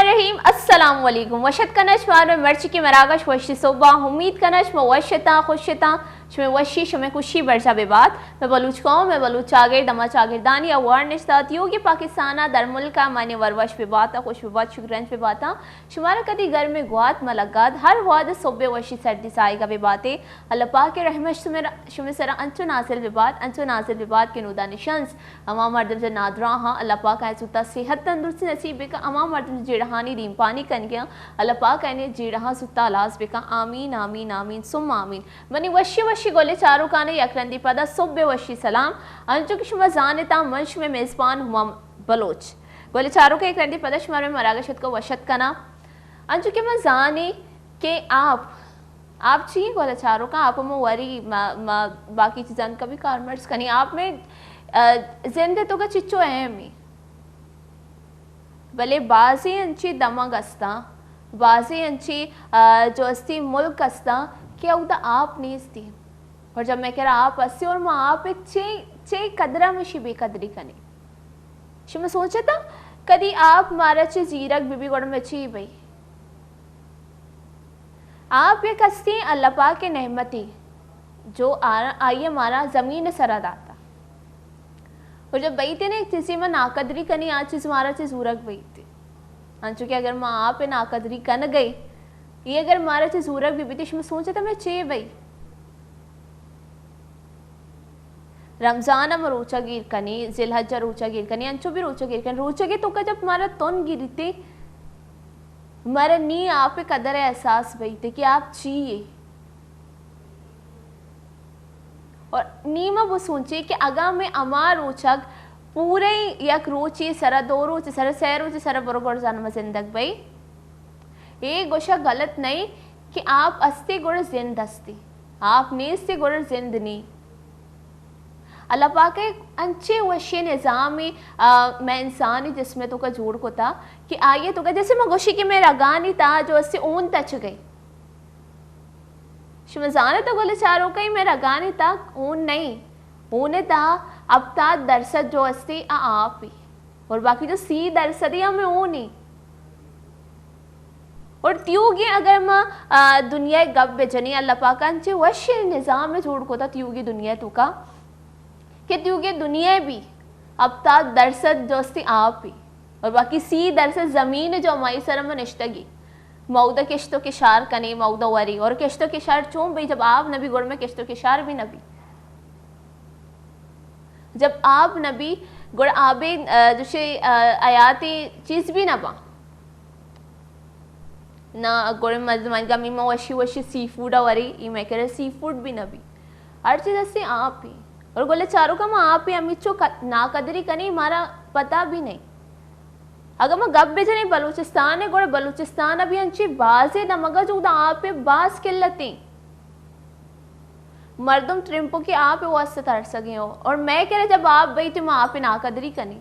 बिस्मिल्लाहिर्रहमानिर्रहीम अस्सलाम वालेकुम वशत कनश मार मर्च की मरागश वशी सोबा उम्मीद कनश मवशता खुशता शमे वशी शमे खुशी बरसा बेबाद मैं बलूच कौम मैं बलूच चागिर दमा चागिरदानी अवारनेस दातियों की पाकिस्ताना दर मुल्का माने वरवश बेबाता खुश बेबात शुक्रंज बेबाता शुमारा कदी घर में गुआत मलगात हर वाद सोबे वशी सर्दी साएगा बेबाते अल्लाह पाक के रहमत शुमे सरा अंचो नासिल बेबाद के नुदा निशंस अमा मर्दम से नादरा हां अल्लाह पाक है सुता सेहत तंदुरुस्ती नसीब बेका अमा मर्दम जेड़हानी रीम पानी कन गया अल्लाह पाक है ने जेड़हा सुता लाज बेका आमीन आमीन आमीन सुम आमीन मनी वशी वशी गोले चारों काने यकरंदी पदा सुबे वशी सलाम अंजो की शुमा जानता मंच में मेजबान हुआ बलोच गोले चारों के यकरंदी पदा शुमार में मरागशत को वशत कना अंजो के मैं जाने के आप चाहिए गोले चारों का आप में वरी बाकी चीज़ान कभी कारमर्स कनी आप में जिंदे तो का चिच्चो अहम ही भले बाजी अंची दमग अस्ता बाजी अंची जो अस्ती मुल्क अस्ता क्या उदा आप नहीं अस्ती और जब मैं कह रहा आप अस्ती और मैं आप एक चे कदरा में शिबे कदरी कने शि मैं सोचा था कदी आप मारा चे जीरक बीबी गोड़ में ची भाई आप एक अस्ती अल्लाह पाक के नेमती जो आइए मारा ज़मीन सरादाता और जब बई थे ना एक चीज़ में नाकदरी कनी आज चीज़ मारा चीज़ उरक बई थी अंचु कि अगर माँ आप नाकदरी कन गई ये अगर मारा चीज़ उरक भी थी मैं सोचा था मैं चे बई रमज़ान में रोचा गिर कनी जिलहज्जा रोचा गिर कनी अंचु भी रोचा गिर कनी रोचा गिर तो का जब मारा तोन गिरी थी मारा नी आप कदर एहसास बई थे कि आप चाहिए और नीमा वो सोचे कि अगा में अमा रोचक पूरे यक रोची सरा दो रोची सरा सह रोची सरा बरोबर जाना में जिंदग भाई ये गोशा गलत नहीं कि आप अस्ते गुड़ जिंद अस्ती आप नेस्ते गुड़ जिंद नहीं अल्लाह पाक के अच्छे वशी निज़ाम में मैं इंसान ही जिसमें तो का जोड़ को था कि आइए तो का जैसे मैं गोशी की मैं रगानी था जो अस्से ऊन तच गई शुमजाने तो गोले चारों का ही मैं रगानी था ऊन नहीं ऊने था अब था दरसद जो अस्ती आप ही और बाकी जो सी दरसदी हमें ऊन ही और त्योगी अगर मैं दुनिया गब बेचनी अल्लाह पाकांचे वशी निज़ाम में जोड़ को था त्योगी दुनिया तो का कि त्योगी दुनिया भी अब ता दरसद दोस्ती आप ही और बाकी सी दरसद ज़मीन जो हमारी सरम निश्तगी मऊदा किश्तों के शार कने मऊदा वरी और किश्तों के शार चूम भाई जब आप नबी गुड़ में किश्तों के शार भी नबी जब आप नबी गुड़ आबे जैसे आयाती चीज़ भी ना बा ना गुड़ मजमान का मीमा वशी वशी सी फूड वरी ये मैं कह रहे सी फूड भी नबी हर चीज़ ऐसे आप ही और बोले चारों का मैं आप ही अमिचो नाकदरी कनी हमारा पता भी नहीं अगर मैं गब बेचे नहीं बलूचिस्तान है गोड़े बलूचिस्तान अभी अंची बाज़े नमगा जो उदा आप पे बास किल्लती मर्दम ट्रिम्पो की आप वो से तर सके हो और मैं कह रहे जब आप भाई तो मैं आप पे नाकदरी कनी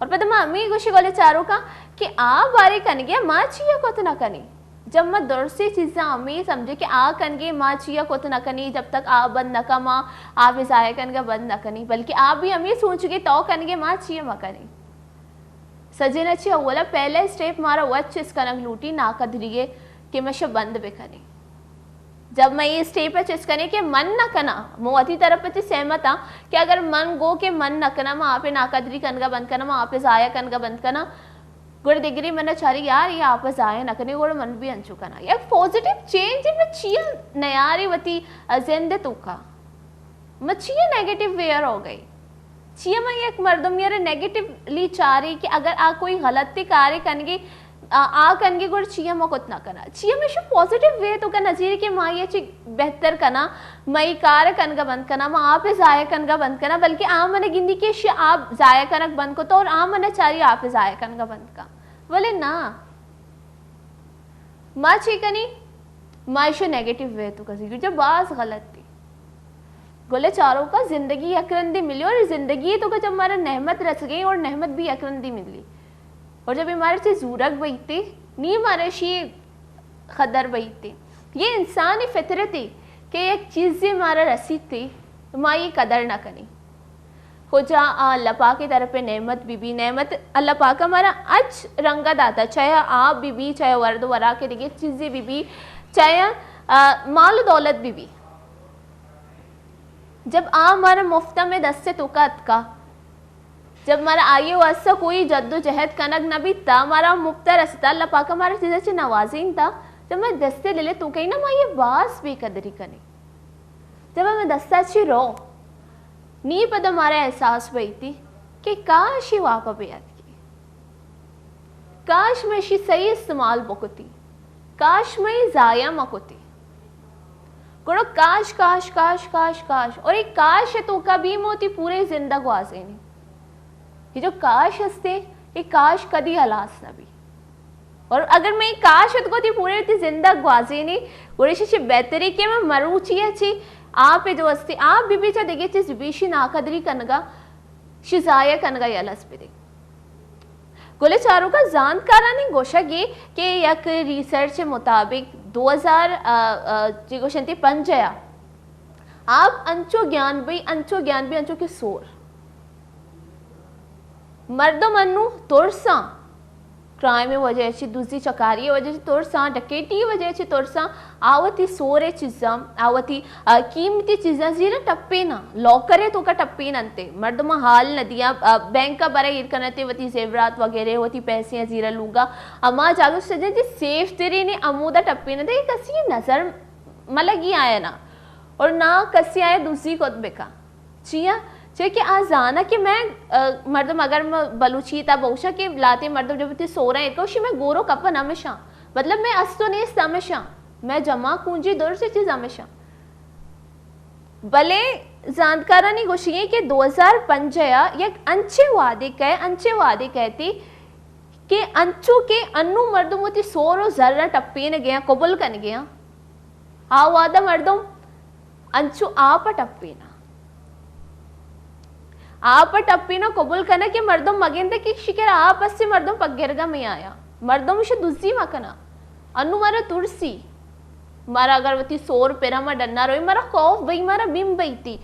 और पता मैं अम्मी गुशी बोले चारों का कि आप बारे कन गया माँ चाहिए को तो ना कनी जब मैं दौर से चीज़ें अम्मी समझे कि आ कन गए माँ चाहिए को तो ना कनी जब तक आप बंद न कमा आप इजाया कन का बंद न कनी बल्कि आप भी अम्मी सोच गए तो कन गए माँ चाहिए माँ कनी सजे अच्छी बोला पहले स्टेप मारा वच इसकनक लूटी नाकदरिए कि मैं बंद बेखनी जब मैं ये स्टेप है चिस्कने के मन न कना मोती तरफ पे सहमत था कि अगर मन गो के मन न कना मैं आप नाकदरी कन का बंद करना मैं आप जाया कन का बंद करना गुड़ डिग्री मैंने चारी यार ये आप जाया न करने गुड़ मन भी अंचु करना यार पॉजिटिव चेंज में चिया नयारी वती जिंदे तुका मैं चिया नेगेटिव वेयर हो गई चिया मैं एक मर्दम यार नेगेटिवली चाह रही कि अगर आ कोई गलती कार्य कनगी आ कनगी गुड़ चिया मैं कुछ ना करना चिया में शो पॉजिटिव वे तो का नजीर के माँ ये ची बेहतर करना मई कार कन का बंद करना मैं आप जाया कन का बंद करना बल्कि आ मैंने गिंदी के आप जाया कनक बंद को तो और आ मैंने चारी आप जाया कन का बंद का बोले ना माँ ची कनी माँ शो नेगेटिव वे तो कसी जब बास गलत थी बोले चारों का जिंदगी यकरंदी मिली और जिंदगी तो का जब हमारा नेहमत रच गई और नेहमत भी यकरंदी मिली और जब हमारे से जूरक बई थी नी हमारे शी खदर बई थी ये इंसानी फितरत थी कि एक चीज़ से हमारा रसीद थी तो माँ ये कदर ना करी खुजा अल्लाह पाक की तरफ नेमत बीबी नेमत अल्लाह पाक हमारा अच रंगा दाता, चाहे आप बीबी, चाहे वर्द वरा के देखिए चीज़ें बीबी, चाहे माल दौलत बीबी। जब आ हमारा मुफ्ता में दस से तुका अतका, जब हमारा आइए वास्ता कोई जद्दोजहद कनक नबी ता हमारा मुफ्ता रसता अल्लाह पाक हमारा चीज़ें से नवाजीन था। जब मैं दस्ते ले ले तो कहीं ना मैं ये बास बेकदरी कने, जब मैं दस्ता अच्छी रो नी पद हमारा एहसास भई थी कि काश ही वापा बेयाद की, काश मैं शी सही इस्तेमाल बकुती, काश मैं ज़ाया मकुती गुड़ो काश काश काश काश काश। और एक काश है तो कभी मोती पूरे जिंदगी वाजे नहीं, ये जो काश हस्ते ये काश कदी हलास नबी। और अगर मैं काश है तो पूरे जिंदगी वाजे नहीं गुड़े बेहतरी के मैं मरूची अच्छी आप जो हस्ते आप बीबी चा देखे चीज बीशी नाकदरी कनगा शिजाया कनगा यलस पे दे गोले चारों का जानकारा नहीं गोशा ये कि यक रिसर्च के मुताबिक 2005 आप अंचो ज्ञान भी अंचो के सोर मर्दो मनु तोरसा क्राइम वजह अच्छी दूसरी चकारी वजह से तोरसा डकेटी वजह अच्छी तोरसा आवती सोरे चीज़ा आवती कीमती चीज़ा जीरा टप्पे ना लॉकरे तो का टप्पे नंते मर्दमा हाल नदियाँ बैंक का बरे इरकनते वती जेवरात वगैरह वती पैसे जीरा लूंगा अम्मा जागो सजे जी सेफ तेरी ने अमूदा टप्पे न दे कसी नजर मलगी आया ना और ना कसी आया दूसरी को बेका चिया कि आजाना कि मैं मर्दम अगर बलूची था बहुशा कि लाते मर्दम जब थे सो रहे हैं मैं गोरो कपन हमेशा मतलब मैं अस्तो नहीं हमेशा मैं जमा कुंजी दूर से चीज हमेशा भले जानकारा नहीं गोशी कि 2005 एक अंचे वादे कहती कि अंचू के अन्नू मर्दम होती सोरो जर्रा टप्पे न गया कबूल कन गया आ वादा मर्दम अंचू आप टप्पे ना आप टप्पी ना कबूल करना कि मर्दम मगेंदे कि शिकर आप से मर्दम पगेरगा में आया मर्दम से दूसरी मकना अनु मारा तुरसी मारा अगरवती सोर पेरा मा डन्ना रोई मारा खौफ बई मारा बिम बई थी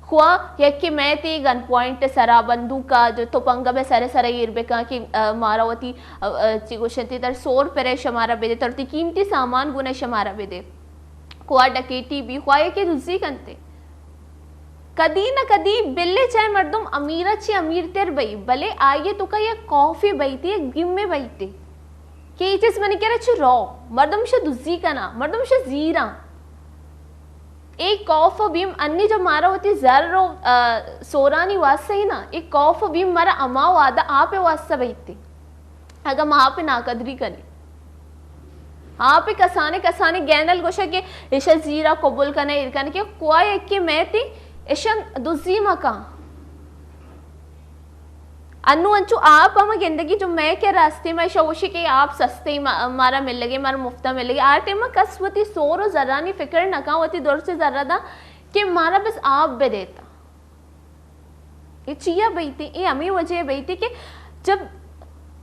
हुआ यक कि मैं थी गन पॉइंट सरा बंदूका जो तो पंगा में सरे सरे इरबेका कि मारा वती चिगोशंती तर सोर पेरे शमारा बेदे तरती कीमती सामान गुने शमारा बेदे हुआ डकेटी भी हुआ ये कि दूसरी कंते कदी न कदी बिल्ले चाहे मर्दम अमीर अच्छी अमीर तेर बई भले आइए तो का ये कॉफी बई थी गिम में बई थी कि चीज मैंने कह रहा रॉ मर्दम से दुजी का ना मर्दम से जीरा एक कॉफ बीम अन्य जब मारा होती जर रो सोरानी वास्ता ही ना एक कॉफ बीम मारा अमा वादा आप वास्ता बई थी अगर माँ पे नाकदरी करी हाँ पे कसाने गैनल गोशा के इशा जीरा कबूल करने इरकन के कुआ एक के मैं थी इशन दूसरी मका अनु अंचु आप हम जिंदगी जो मैं के रास्ते में शोशी के आप सस्ते मारा मिल लगे मारा मुफ्ता मिल लगे आटे में कसवती सोरो जरा नहीं फिक्र नका होती दूर से जरा था कि मारा बस आप बे देता ये चिया बई थी ये अमी वजह बई थी कि जब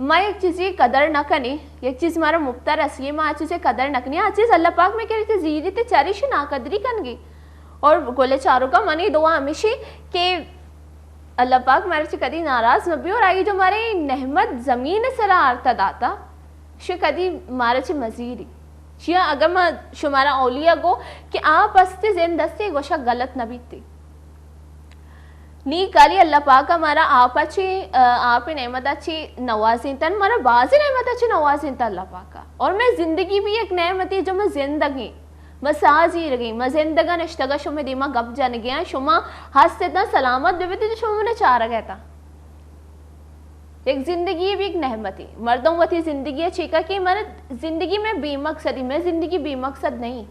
मैं एक चीज़ की कदर न कनी एक चीज़ मारा मुफ्ता रसी मैं आज चीज़ें कदर न कनी आज चीज़ अल्लाह पाक में कह रही थी जीरी थे चरिश ना कदरी कन गई और गोले चारों का मनी दुआ हमेशा के अल्लाह पाक मेरे से कदी नाराज न भी और आई जो हमारे नहमत ज़मीन सरा आरता दाता शे कदी मारे से मजीरी शिया अगर मैं शुमारा औलिया गो कि आप अस्ते जिन दस्ते गोशा गलत नबी थी नी काली अल्लाह पाक हमारा आप अच्छी आप नेमत अच्छी नवाजिन तन हमारा बाजी नेमत अच्छी नवाजिन तन अल्लाह पाक और मैं जिंदगी भी एक नेमत जो मैं जिंदगी मसाज ही रही मैं जिंदगा नश्तगा शुमे दिमा गप जन गया शुमा हंसते इतना सलामत बेबे तो शुमा ने चारा गया था एक जिंदगी भी एक नहमती मर्दों वती जिंदगी अच्छी का कि मेरे जिंदगी में बेमकसदी मैं जिंदगी बेमकसद नहीं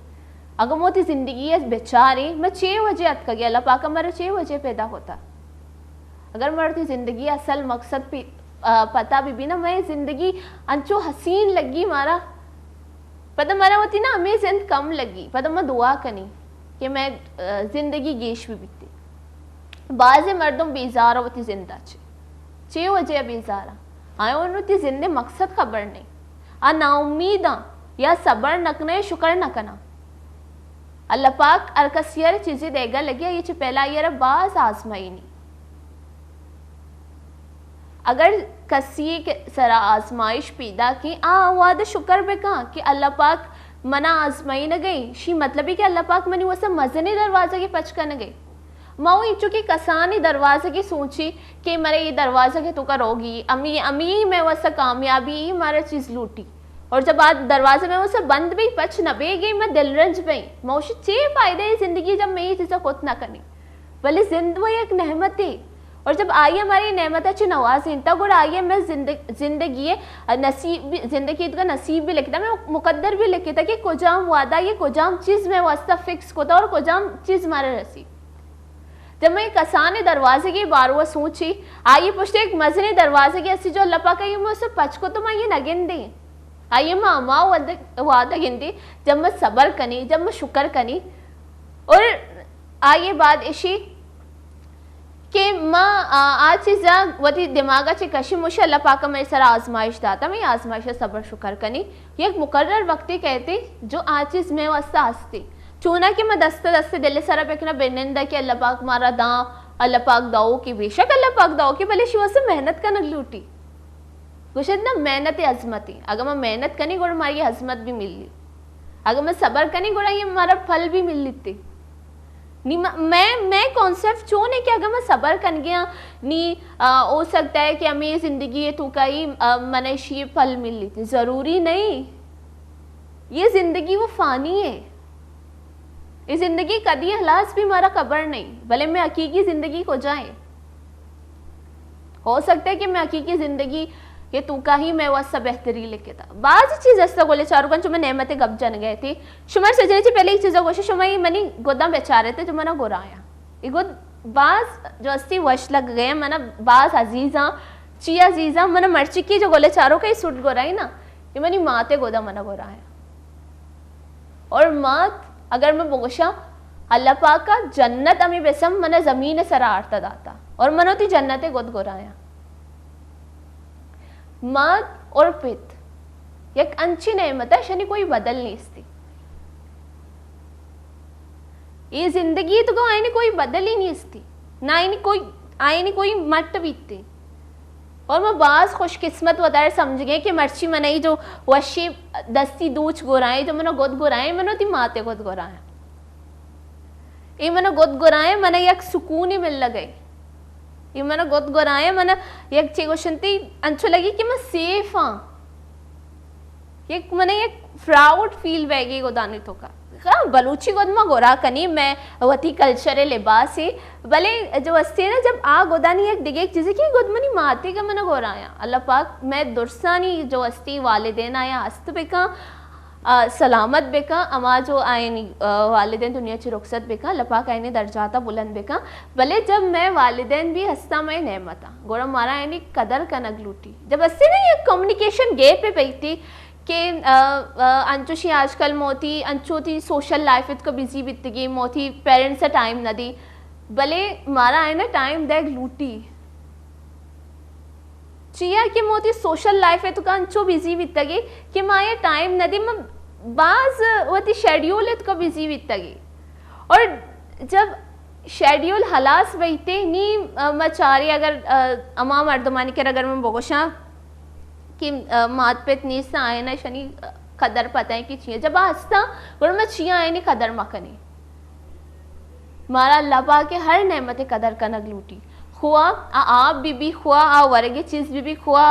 अगर मोती जिंदगी है बेचारी मैं 6 बजे अत गया अल्लाह पाक मेरे 6 बजे पैदा होता अगर मरती जिंदगी असल मकसद पता भी ना मैं जिंदगी अंचो हसीन लगी मारा पता मरा होती ना हमें जिंद कम लगी पता मैं दुआ कनी कि मैं जिंदगी गेश भी बीती बाज़ मर्दों बेजार होती जिंदा 6 बजे बेजारा आयो उन्होंने जिंदे मकसद खबर नहीं आ नाउमीदा या सबर नकने शुक्र नकना अल्लाह पाक अलकसियर चीज़ें देगा लगे ये पहला ये बाज आजमाई नहीं अगर कसी के सरा आजमाइश पैदा की वाद शुक्र बेका कि अल्लाह पाक मना आजमाई न गई शी मतलब ही कि अल्लाह पाक मनी वैसे मजनी दरवाजे की पच कर न गई माऊ चूँकि कसानी दरवाजे की सोची कि मरे ये दरवाजे के तो करोगी अमी अमी में वैसा कामयाबी मारे चीज़ लूटी और जब आज दरवाजे में वैसे बंद भी पच न बे गई मैं दिल रंज गई मौशी चे फायदे जिंदगी जब मैं ये चीज़ें खुद ना करनी भले जिंदगी एक नहमत है और जब आई हमारी नेमत अच्छी नवाजी तब और आई मैं जिंदगी नसीब जिंदगी का नसीब भी लिखता मैं मुकद्दर भी लिखता कि कुजाम वादा ये कुजाम चीज़ में वास्ता फिक्स होता और कुजाम चीज़ मारे नसीब जब मैं कसाने दरवाजे की बार सोची आइए पुछते एक मजने दरवाजे की अस्सी जो अल्लाह पाक है मैं उससे पच को तो मैं ये न गिन दी आइए मैं अमा वादा गिन दी जब मैं सब्र कनी जब मैं शुक्र कनी और आइए बात इशी कि माँ आज चीज़ा वती दिमागा ची कशी मुझे अल्लाह पाक मेरे सर आजमाइश दाता मैं आजमाइश सब्र शुक्र कनी ये एक मुकर्रर वक्ती कहती जो आज चीज़ में वास्ता हंसती चूना कि मैं दस्ते दस्ते दिल सारा पेकना बेनिंदा कि अल्लाह पाक मारा दा अल्लाह पाक दाओ की बेशक अल्लाह पाक दाओ की भले शिवा से मेहनत का नगली उठी कुछ ना मेहनत अजमती अगर मैं मेहनत करनी गोड़ हमारी अजमत भी मिल ली अगर मैं सब्र करनी गोड़ा ये हमारा फल भी मिल लेती नी मैं कॉन्सेप्ट चो नहीं कि अगर मैं सब्र कर गया नी हो सकता है कि हमें जिंदगी तू का ही मनशी फल मिल लेती ज़रूरी नहीं ये ज़िंदगी वो फ़ानी है ये जिंदगी कदी हलास भी हमारा कबर नहीं भले मैं हकीकी जिंदगी को जाए हो सकता है कि मैं हकीकी जिंदगी ये तू का ही मैं वह बेहतरी लिखे था बाज चीज ऐसा बोले चारुकन जो मैं नेमतें गप जन गए थे शुमार सजने से पहले एक चीज़ कोशिश शुमाई मनी गोदा बेचारे थे जो मना गोराया ये गोद बाज जो अस्ती वश लग गए मना बाज अजीजा चिया अजीजा मना मर्ची की जो गोले चारों का ही सूट गोराई ना ये मनी माते गोदा मना गोराया और मात अगर मैं बोशा अल्लाह पाक का जन्नत अमी बेसम मने जमीन सरा आरता दाता और मनोती जन्नते गोद गोराया मत और पित एक अच्छी नेमत है शनि कोई बदल नहीं इसकी ये जिंदगी तो को आईने कोई बदल ही नहीं इसकी ना आईने कोई मट बीतती और मैं बास खुशकिस्मत वदार समझ गए कि मर्ची मनाई जो वशी दस्ती दूच गोराए जो मनो गोद गोराए मनो ती माते गोद गोराए ये मनो गोद गोराए मने एक सुकून ही मिल लगे ये मनो गोद गोराए मने एक चीगोशंती अंचो लगी कि मैं सेफ हाँ एक मने एक प्राउड फील वेगी गोदानी तो का बलूची गोदमा गोरा कनी मैं वती कल्चर लिबास है भले जो अस्ते ना जब आ गोदानी एक दिगे एक चीज़ की गोदमनी माते का मना गोराया अल्लाह पाक मैं दुरसानी जो अस्ती वालिदैन आया हस्त बेका सलामत बेका अमा जो आयनी वालिदैन दुनिया ची रुखसत बेका अल्लाह पाक आयनी दर्जाता बुलंद बेका भले जब मैं वालिदैन भी हस्ता मैं नेमता गोरा मारा आयनी कदर कनक लूटी जब अस्ते ना ये कम्युनिकेशन गैप पे बैठी कि अंचुशी आजकल मोती अंचोती सोशल लाइफ को बिजी बीतगी मोती पेरेंट्स से टाइम न दी भले मारा है ना टाइम देख लूटी चिया कि मोती सोशल लाइफ है तो का अंचो बिजी बीतगी कि माँ ये टाइम न दी मैं बाज वती शेड्यूल है तो का बिजी बीतगी और जब शेड्यूल हलास बैठे नी मचारी अगर अमा मर्दमानी कर अगर मैं बोगोशा कि मात पे इतनी सा आए ना शनि कदर पता है कि चाहिए जब हंसता और मैं छिया आए नहीं कदर मकनी मारा लबा के हर नेमत कदर का नग लूटी हुआ आप बीबी हुआ आ वर्गे चीज़ बीबी हुआ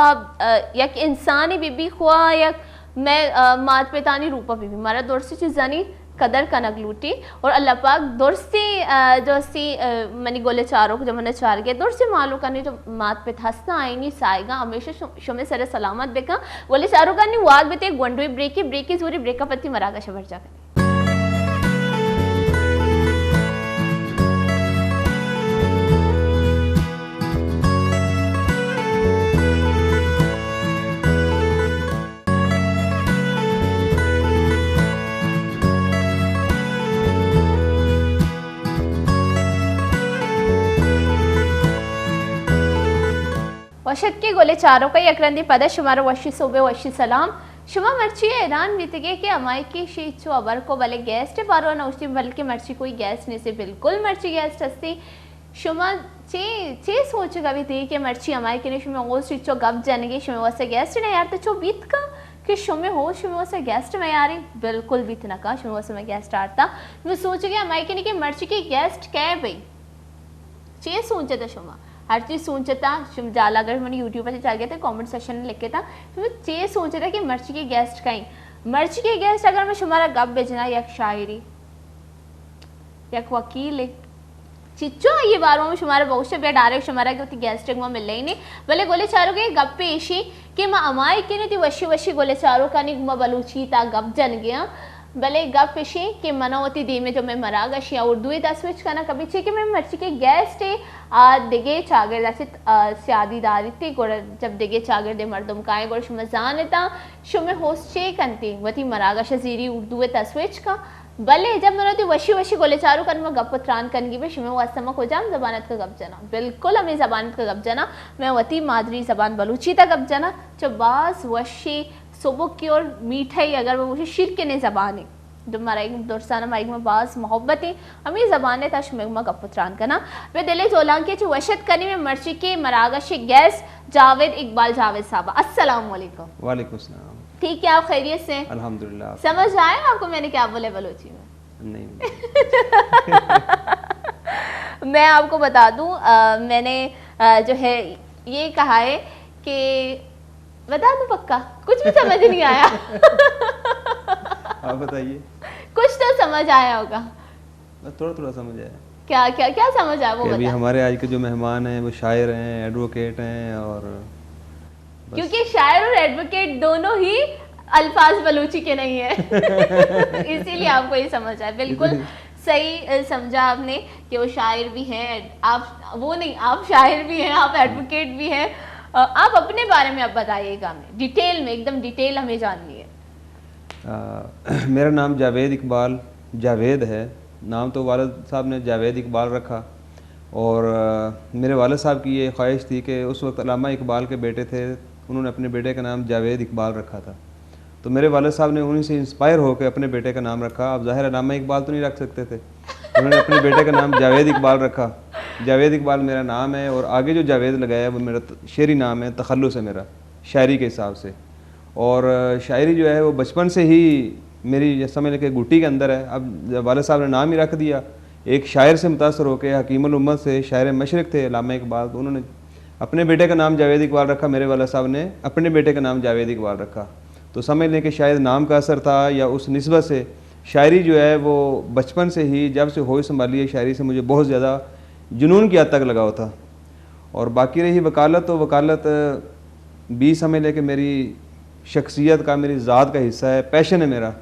या इंसानी बीबी हुआ या मैं मात पे तानी रूपा बीबी मारा दौर से चीज़ जानी कदर कनक लूटी और अल्लाह पाक दूर से जो सी मनी गोले चारों को जो मैंने चार गए दूर से मालूम करने जो मात पे हंसना आएंगी साएगा हमेशा शुमे सरे सलामत बेका गोले चारों का नहीं वाद बेते गुंडुई ब्रेक की जोरी ब्रेकअप पत्ती मरागा शबर जाकर वशत के गोले चारों का यकरंदी पद शुमार वशी सोबे वशी सलाम शुमा मर्ची ऐलान बीतगे कि अमाई की शीचो अबर को भले गेस्ट पारो नौशी बल्कि मर्ची कोई गेस्ट नहीं से बिल्कुल मर्ची गेस्ट हस्ती शुमा चे सोच कभी थी कि मर्ची हमारे के शुमे हो स्टिचो गप जनगे शुमे वसे गेस्ट ने यार तो चो बीत का कि शुमे हो शुमे वसे गेस्ट में यारी बिल्कुल बीत ना का शुमे वसे में गेस्ट आता मैं सोच गया हमारे के मर्ची के गेस्ट क्या भाई चे सोचे था शुमा हर चीज़ सोचता शुम जाला अगर मैंने यूट्यूब पर चल गया था कमेंट सेक्शन में लिखे था तो चे सोचे था कि मर्ची के गेस्ट कहीं मर्ची के गेस्ट अगर मैं शुमारा गप बेचना या शायरी या वकील है चिच्चो ये बारों में शुमारा बहुत से डायरेक्ट शुमारा के उतनी गेस्ट में मिल रही नहीं भले गोले चारों के गप पे इशी कि मैं अमाई के नहीं थी वशी वशी गोले चारों का नहीं मैं बलूची था गप जन गया भले गप इशी कि मनोवती दी में जो मैं मरा गशी उर्दू ही स्विच करना कभी चाहिए कि मैं मर्ची के गेस्ट है दिगे चागर जैसे स्यादी दारी थी गोड़ जब दिगे चागर दे मर्दम काए गोड़ शुमजान था शुमे होस्ट चे कंती वती मरा गश जीरी उर्दू स्विच का भले जब मैंने तो वशी वशी गोले चारू कर मैं गप त्रान कनगी भी शुमे वास्तव हो जाम जबानत का गप जना बिल्कुल हमें जबानत का गप जना मैं वती मादरी जबान बलूची तक गप जना जो बास वशी सुबह की और मीठाई अगर वो मुझे शिर के नहीं जबान है जो हमारा दोस्ताना माइक में बास मोहब्बत है हमें जबान था शुमे में गप त्रान करना वे दिले जोलां के जो वशत करनी में मर्ची के मरागश गैस जावेद इकबाल जावेद साहब अस्सलाम वालेकुम। वालेकुम सलाम। ठीक है आप खैरियत से? अल्हम्दुलिल्लाह। समझ आए आपको मैंने क्या बोले बलोची में? नहीं मैं आपको बता दूं मैंने जो है ये कहा है कि बता दूं पक्का कुछ भी समझ नहीं आया। आप बताइए। कुछ तो समझ आया होगा। थोड़ा थोड़ा समझ आया। क्या क्या क्या समझ आया वो अभी हमारे आज के जो मेहमान हैं वो शायर हैं, एडवोकेट हैं और क्योंकि शायर और एडवोकेट दोनों ही अल्फाज बलूची के नहीं है इसीलिए आपको ये समझ आया। बिल्कुल सही समझा आपने कि वो शायर भी हैं, आप वो नहीं, आप शायर भी हैं, आप एडवोकेट भी हैं। आप अपने बारे में आप बताइएगा हमें डिटेल में, एकदम डिटेल हमें जाननी है। मेरा नाम जावेद इकबाल जावेद है। नाम तो वालिद साहब ने जावेद इकबाल रखा और मेरे वालिद साहब की ये ख्वाहिश थी कि उस वक्त अल्लामा इकबाल के बेटे थे, उन्होंने अपने बेटे का नाम जावेद इकबाल रखा था। तो मेरे वालिद साहब ने उन्हीं से इंस्पायर होकर अपने बेटे का नाम रखा। अब ज़ाहिर अल्लामा इकबाल तो नहीं रख सकते थे, उन्होंने अपने बेटे का नाम जावेद इकबाल रखा। जावेद इकबाल मेरा नाम है और आगे जो जावेद लगाया वो मेरा शेरी नाम है, तखल्लुस है मेरा शायरी के हिसाब से। और शायरी जो है वो बचपन से ही मेरी समझ लें कि गुट्टी के अंदर है। अब वालिद साहब ने नाम ही रख दिया, एक शायर से मुतासर होकर हकीमुल उम्मत से शायर मशरक़ थे अल्लामा इकबाल, तो उन्होंने अपने बेटे का नाम जावेद इकबाल रखा। मेरे वालिद साहब ने अपने बेटे का नाम जावेद इकबाल रखा। तो समझ लें कि शायद नाम का असर था या उस निस्बत से शायरी जो है वो बचपन से ही, जब से होश संभाली है शायरी से मुझे बहुत ज़्यादा जुनून की हद तक लगाव था। और बाकी रही वकालत, तो वकालत भी समझ लें कि मेरी शख्सियत का, मेरी ज़ात का हिस्सा है, पैशन है मेरा।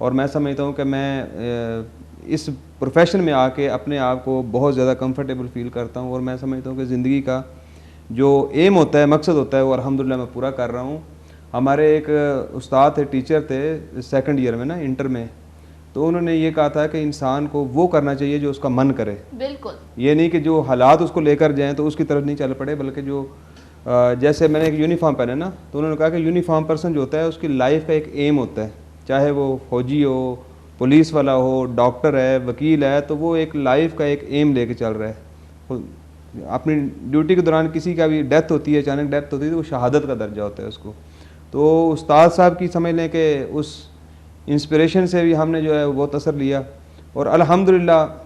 और मैं समझता हूँ कि मैं इस प्रोफेशन में आके अपने आप को बहुत ज़्यादा कंफर्टेबल फील करता हूँ। और मैं समझता हूँ कि ज़िंदगी का जो एम होता है, मकसद होता है, वो अल्हम्दुलिल्लाह मैं पूरा कर रहा हूँ। हमारे एक उस्ताद थे, टीचर थे सेकंड ईयर में ना, इंटर में, तो उन्होंने ये कहा था कि इंसान को वो करना चाहिए जो उसका मन करे। बिल्कुल ये नहीं कि जो हालात उसको लेकर जाएँ तो उसकी तरफ नहीं चल पड़े, बल्कि जो जैसे मैंने एक यूनिफॉर्म पहना ना, तो उन्होंने कहा कि यूनिफॉर्म पर्सन जो होता है उसकी लाइफ का एक एम होता है, चाहे वो फौजी हो, पुलिस वाला हो, डॉक्टर है, वकील है, तो वो एक लाइफ का एक एम लेके चल रहा है। अपनी ड्यूटी के दौरान किसी का भी डेथ होती है, अचानक डेथ होती है, तो वो शहादत का दर्जा होता है उसको। तो उस्ताद साहब की समझ लें कि उस इंस्पिरेशन से भी हमने जो है वो बहुत असर लिया। और अल्हम्दुलिल्लाह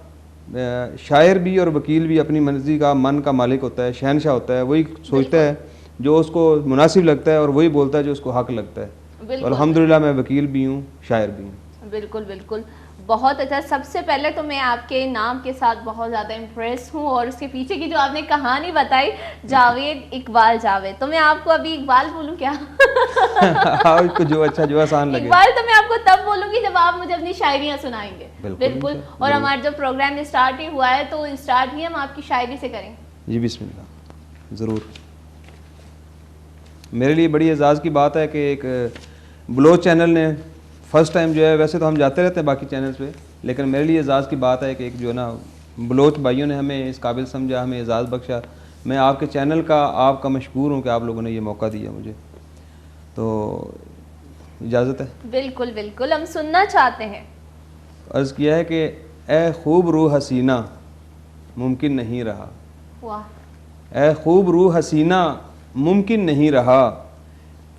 शायर भी और वकील भी अपनी मर्ज़ी का, मन का मालिक होता है, शहनशाह होता है, वही सोचता है जो उसको मुनासिब लगता है और वही बोलता है जो उसको हक लगता है। तो अल्हम्दुलिल्लाह मैं वकील भी हूँ, शायर भी हूँ। बिल्कुल बिल्कुल, बहुत अच्छा। सबसे पहले तो मैं आपके नाम के साथ बहुत ज़्यादा इम्प्रेस हूँ और उसके पीछे की जो आपने कहानी बताई, जावेद इकबाल जावेद, तो मैं आपको अभी इकबाल बोलूँ क्या? आपको जो अच्छा, जो आसान लगे। इकबाल तो मैं आपको तब बोलूँगी जब आप मुझे अपनी शायरियाँ सुनाएंगे। बिल्कुल। और हमारा जो प्रोग्राम स्टार्ट ही हुआ है तो स्टार्ट ही हम आपकी शायरी से करें। जी बिस्मिल्लाह, ज़रूर। मेरे लिए बड़ी एजाज़ की बात है कि एक ब्लॉग चैनल ने फर्स्ट टाइम जो है, वैसे तो हम जाते रहते हैं बाकी चैनल्स पे, लेकिन मेरे लिए एजाज़ की बात है कि एक जो ना ब्लोच भाइयों ने हमें इस काबिल समझा, हमें एजाज़ बख्शा। मैं आपके चैनल का, आपका मशकूर हूँ कि आप लोगों ने ये मौका दिया मुझे। तो इजाज़त है? बिल्कुल बिल्कुल, हम सुनना चाहते हैं। अर्ज़ किया है कि ए खूब रूह हसीना मुमकिन नहीं रहा। वाह। ए खूब रूह हसीना मुमकिन नहीं रहा,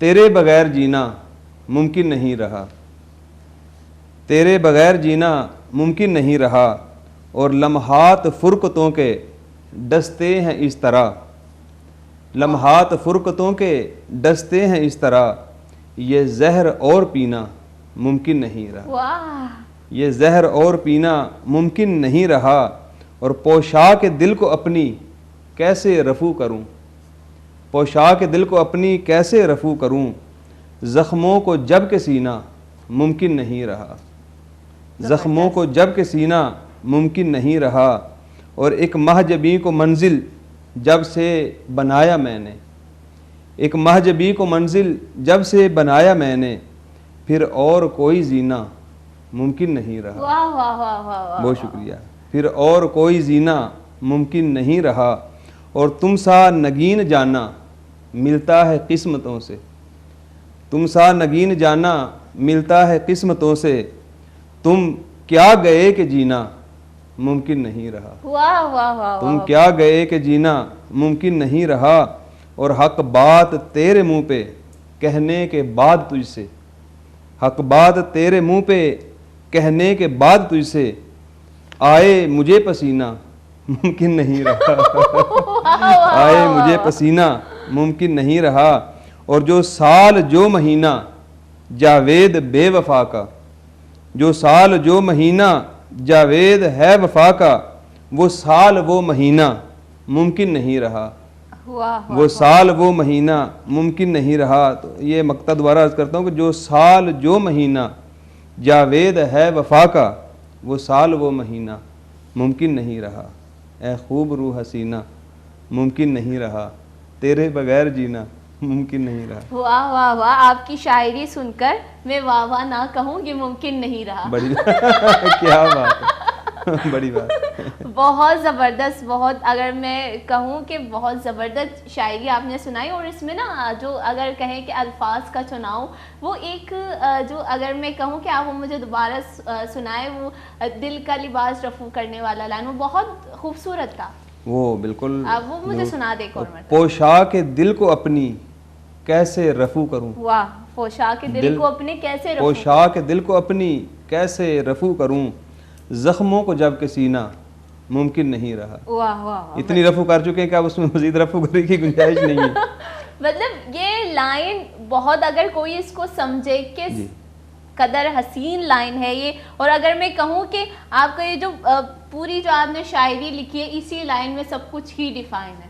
तेरे बगैर जीना मुमकिन नहीं रहा, तेरे बगैर जीना मुमकिन नहीं रहा। और लम्हात फुरकतों के डसते हैं इस तरह, लम्हात फुरकतों के डसते हैं इस तरह, ये जहर और पीना मुमकिन नहीं रहा। वाह। ये जहर और पीना मुमकिन नहीं रहा। और पोशाक दिल को अपनी कैसे रफू करूं, पोशाक दिल को अपनी कैसे रफू करूं, ज़ख्मों को जब के सीना मुमकिन नहीं रहा, ज़ख्मों को जब के सीना मुमकिन नहीं रहा। और एक महजबी को मंजिल जब से बनाया मैंने, एक महजबी को मंजिल जब से बनाया मैंने, फिर और कोई जीना मुमकिन नहीं रहा। वाह वाह वाह वाह वाह। बहुत शुक्रिया। फिर और कोई जीना मुमकिन नहीं रहा। और तुम सा नगीन जाना मिलता है किस्मतों से, तुम सा नगीन जाना मिलता है किस्मतों से, तुम क्या गए कि जीना मुमकिन नहीं रहा। वाह वाह वाह। तुम क्या गए कि जीना मुमकिन नहीं रहा। और हक बात तेरे मुंह पे कहने के बाद तुझसे, हक बात तेरे मुंह पे कहने के बाद तुझसे, आए मुझे पसीना मुमकिन नहीं रहा। आए मुझे पसीना मुमकिन नहीं रहा। और जो साल जो महीना जावेद बेवफा का, जो साल जो महीना जावेद है वफा का, वो साल वो महीना मुमकिन नहीं रहा। वाह। वो साल वो महीना मुमकिन नहीं रहा। तो ये मक्ता दोबारा अर्ज करता हूँ कि जो साल जो महीना जावेद है वफा का, वो साल वो महीना मुमकिन नहीं रहा। ए खूब रूह हसीना मुमकिन नहीं रहा, तेरे बगैर जीना मुमकिन नहीं रहा। वाह वाह वाह। आपकी शायरी सुनकर मैं वाह वाह ना कहूँगी, मुमकिन नहीं रहा। बड़ी क्या बात है, बड़ी बात। बहुत ज़बरदस्त, बहुत, अगर मैं कहूँ कि बहुत ज़बरदस्त शायरी आपने सुनाई। और इसमें ना जो अगर कहें कि अल्फाज का चुनाव, वो एक जो अगर मैं कहूँ कि आप वो मुझे दोबारा सुनाए, वो दिल का लिबास रफू करने वाला लाइन, वो बहुत खूबसूरत था। वो बिल्कुल, आप वो मुझे सुना दे एक और मरतबा। पोशाक दिल को अपनी कैसे रफू करूं। वाह। पोशाक दिल को अपने कैसे रफू, पोशाक दिल को अपनी कैसे रफू करूं, जख्मों को जब के सीना मुमकिन नहीं रहा। वाह वाह। इतनी रफू कर चुके हैं कि अब उसमें मजीद रफू करने की गुंजाइश नहीं है। मतलब ये लाइन बहुत, अगर कोई इसको समझे कि कदर हसीन लाइन है ये। और अगर मैं कहूँ कि आपका ये जो पूरी जो आपने शायरी लिखी है, इसी लाइन में सब कुछ ही डिफाइन है।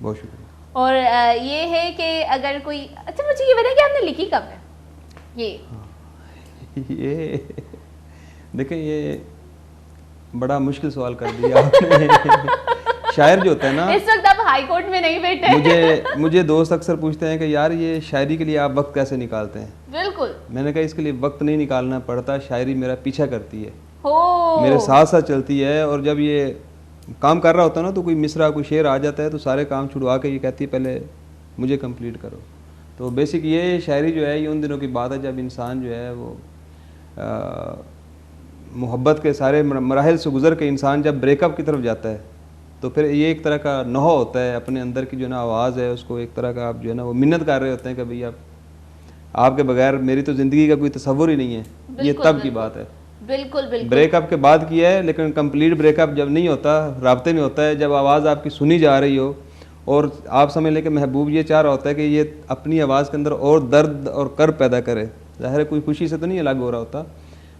बहुत शुक्रिया। और ये है कि अगर कोई, अच्छा मुझे ये बताइए कि आपने लिखी कब है ये देखिए, ये बड़ा मुश्किल सवाल कर दिया आपने। शायर जो होता है ना, इस वक्त आप हाई कोर्ट में नहीं बैठे। मुझे दोस्त अक्सर पूछते हैं कि यार ये शायरी के लिए आप वक्त कैसे निकालते हैं। बिल्कुल। मैंने कहा इसके लिए वक्त नहीं निकालना पड़ता, शायरी मेरा पीछा करती है, हो मेरे साथ साथ चलती है। और जब ये काम कर रहा होता है ना, तो कोई मिसरा कोई शेर आ जाता है, तो सारे काम छुड़वा के ये कहती है पहले मुझे कंप्लीट करो। तो बेसिक ये शायरी जो है, ये उन दिनों की बात है जब इंसान जो है वो मोहब्बत के सारे मराहिल से गुजर के इंसान जब ब्रेकअप की तरफ जाता है, तो फिर ये एक तरह का नहा होता है, अपने अंदर की जो ना आवाज़ है उसको एक तरह का आप जो है ना वो मिन्नत कर रहे होते हैं कि भाई आपके बगैर मेरी तो ज़िंदगी का कोई तसव्वुर ही नहीं है। ये तब की बात है। बिल्कुल बिल्कुल। ब्रेकअप के बाद किया है, लेकिन कंप्लीट ब्रेकअप जब नहीं होता, राब्ते में होता है, जब आवाज़ आपकी सुनी जा रही हो और आप समझ लें कि महबूब ये चाह रहा होता है कि ये अपनी आवाज़ के अंदर और दर्द और कर्ब पैदा करे, ज़ाहिर है कोई खुशी से तो नहीं अलग हो रहा होता।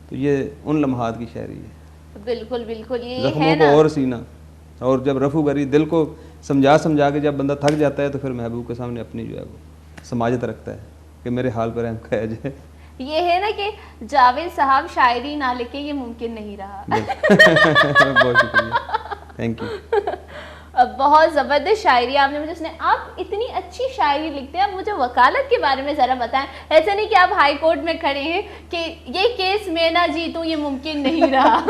तो ये उन लम्हात की शायरी है। बिल्कुल बिल्कुल। ये ज़ख्मों को और सीना, और जब रफू करी दिल को समझा के जब बंदा थक जाता है, तो फिर महबूब के सामने अपनी जो है वो समाजत रखता है कि मेरे हाल पर रहम खाया जाए। ये है ना कि जावेद साहब शायरी ना लिखे ये मुमकिन नहीं रहा। बहुत शुक्रिया, थैंक यू। बहुत ज़बरदस्त शायरी आपने मुझे सुनाई। आप इतनी अच्छी शायरी लिखते हैं। आप मुझे वकालत के बारे में ज़रा बताएं। ऐसा नहीं कि आप हाई कोर्ट में खड़े हैं कि ये केस मैं ना जीतूं, ये मुमकिन नहीं रहा।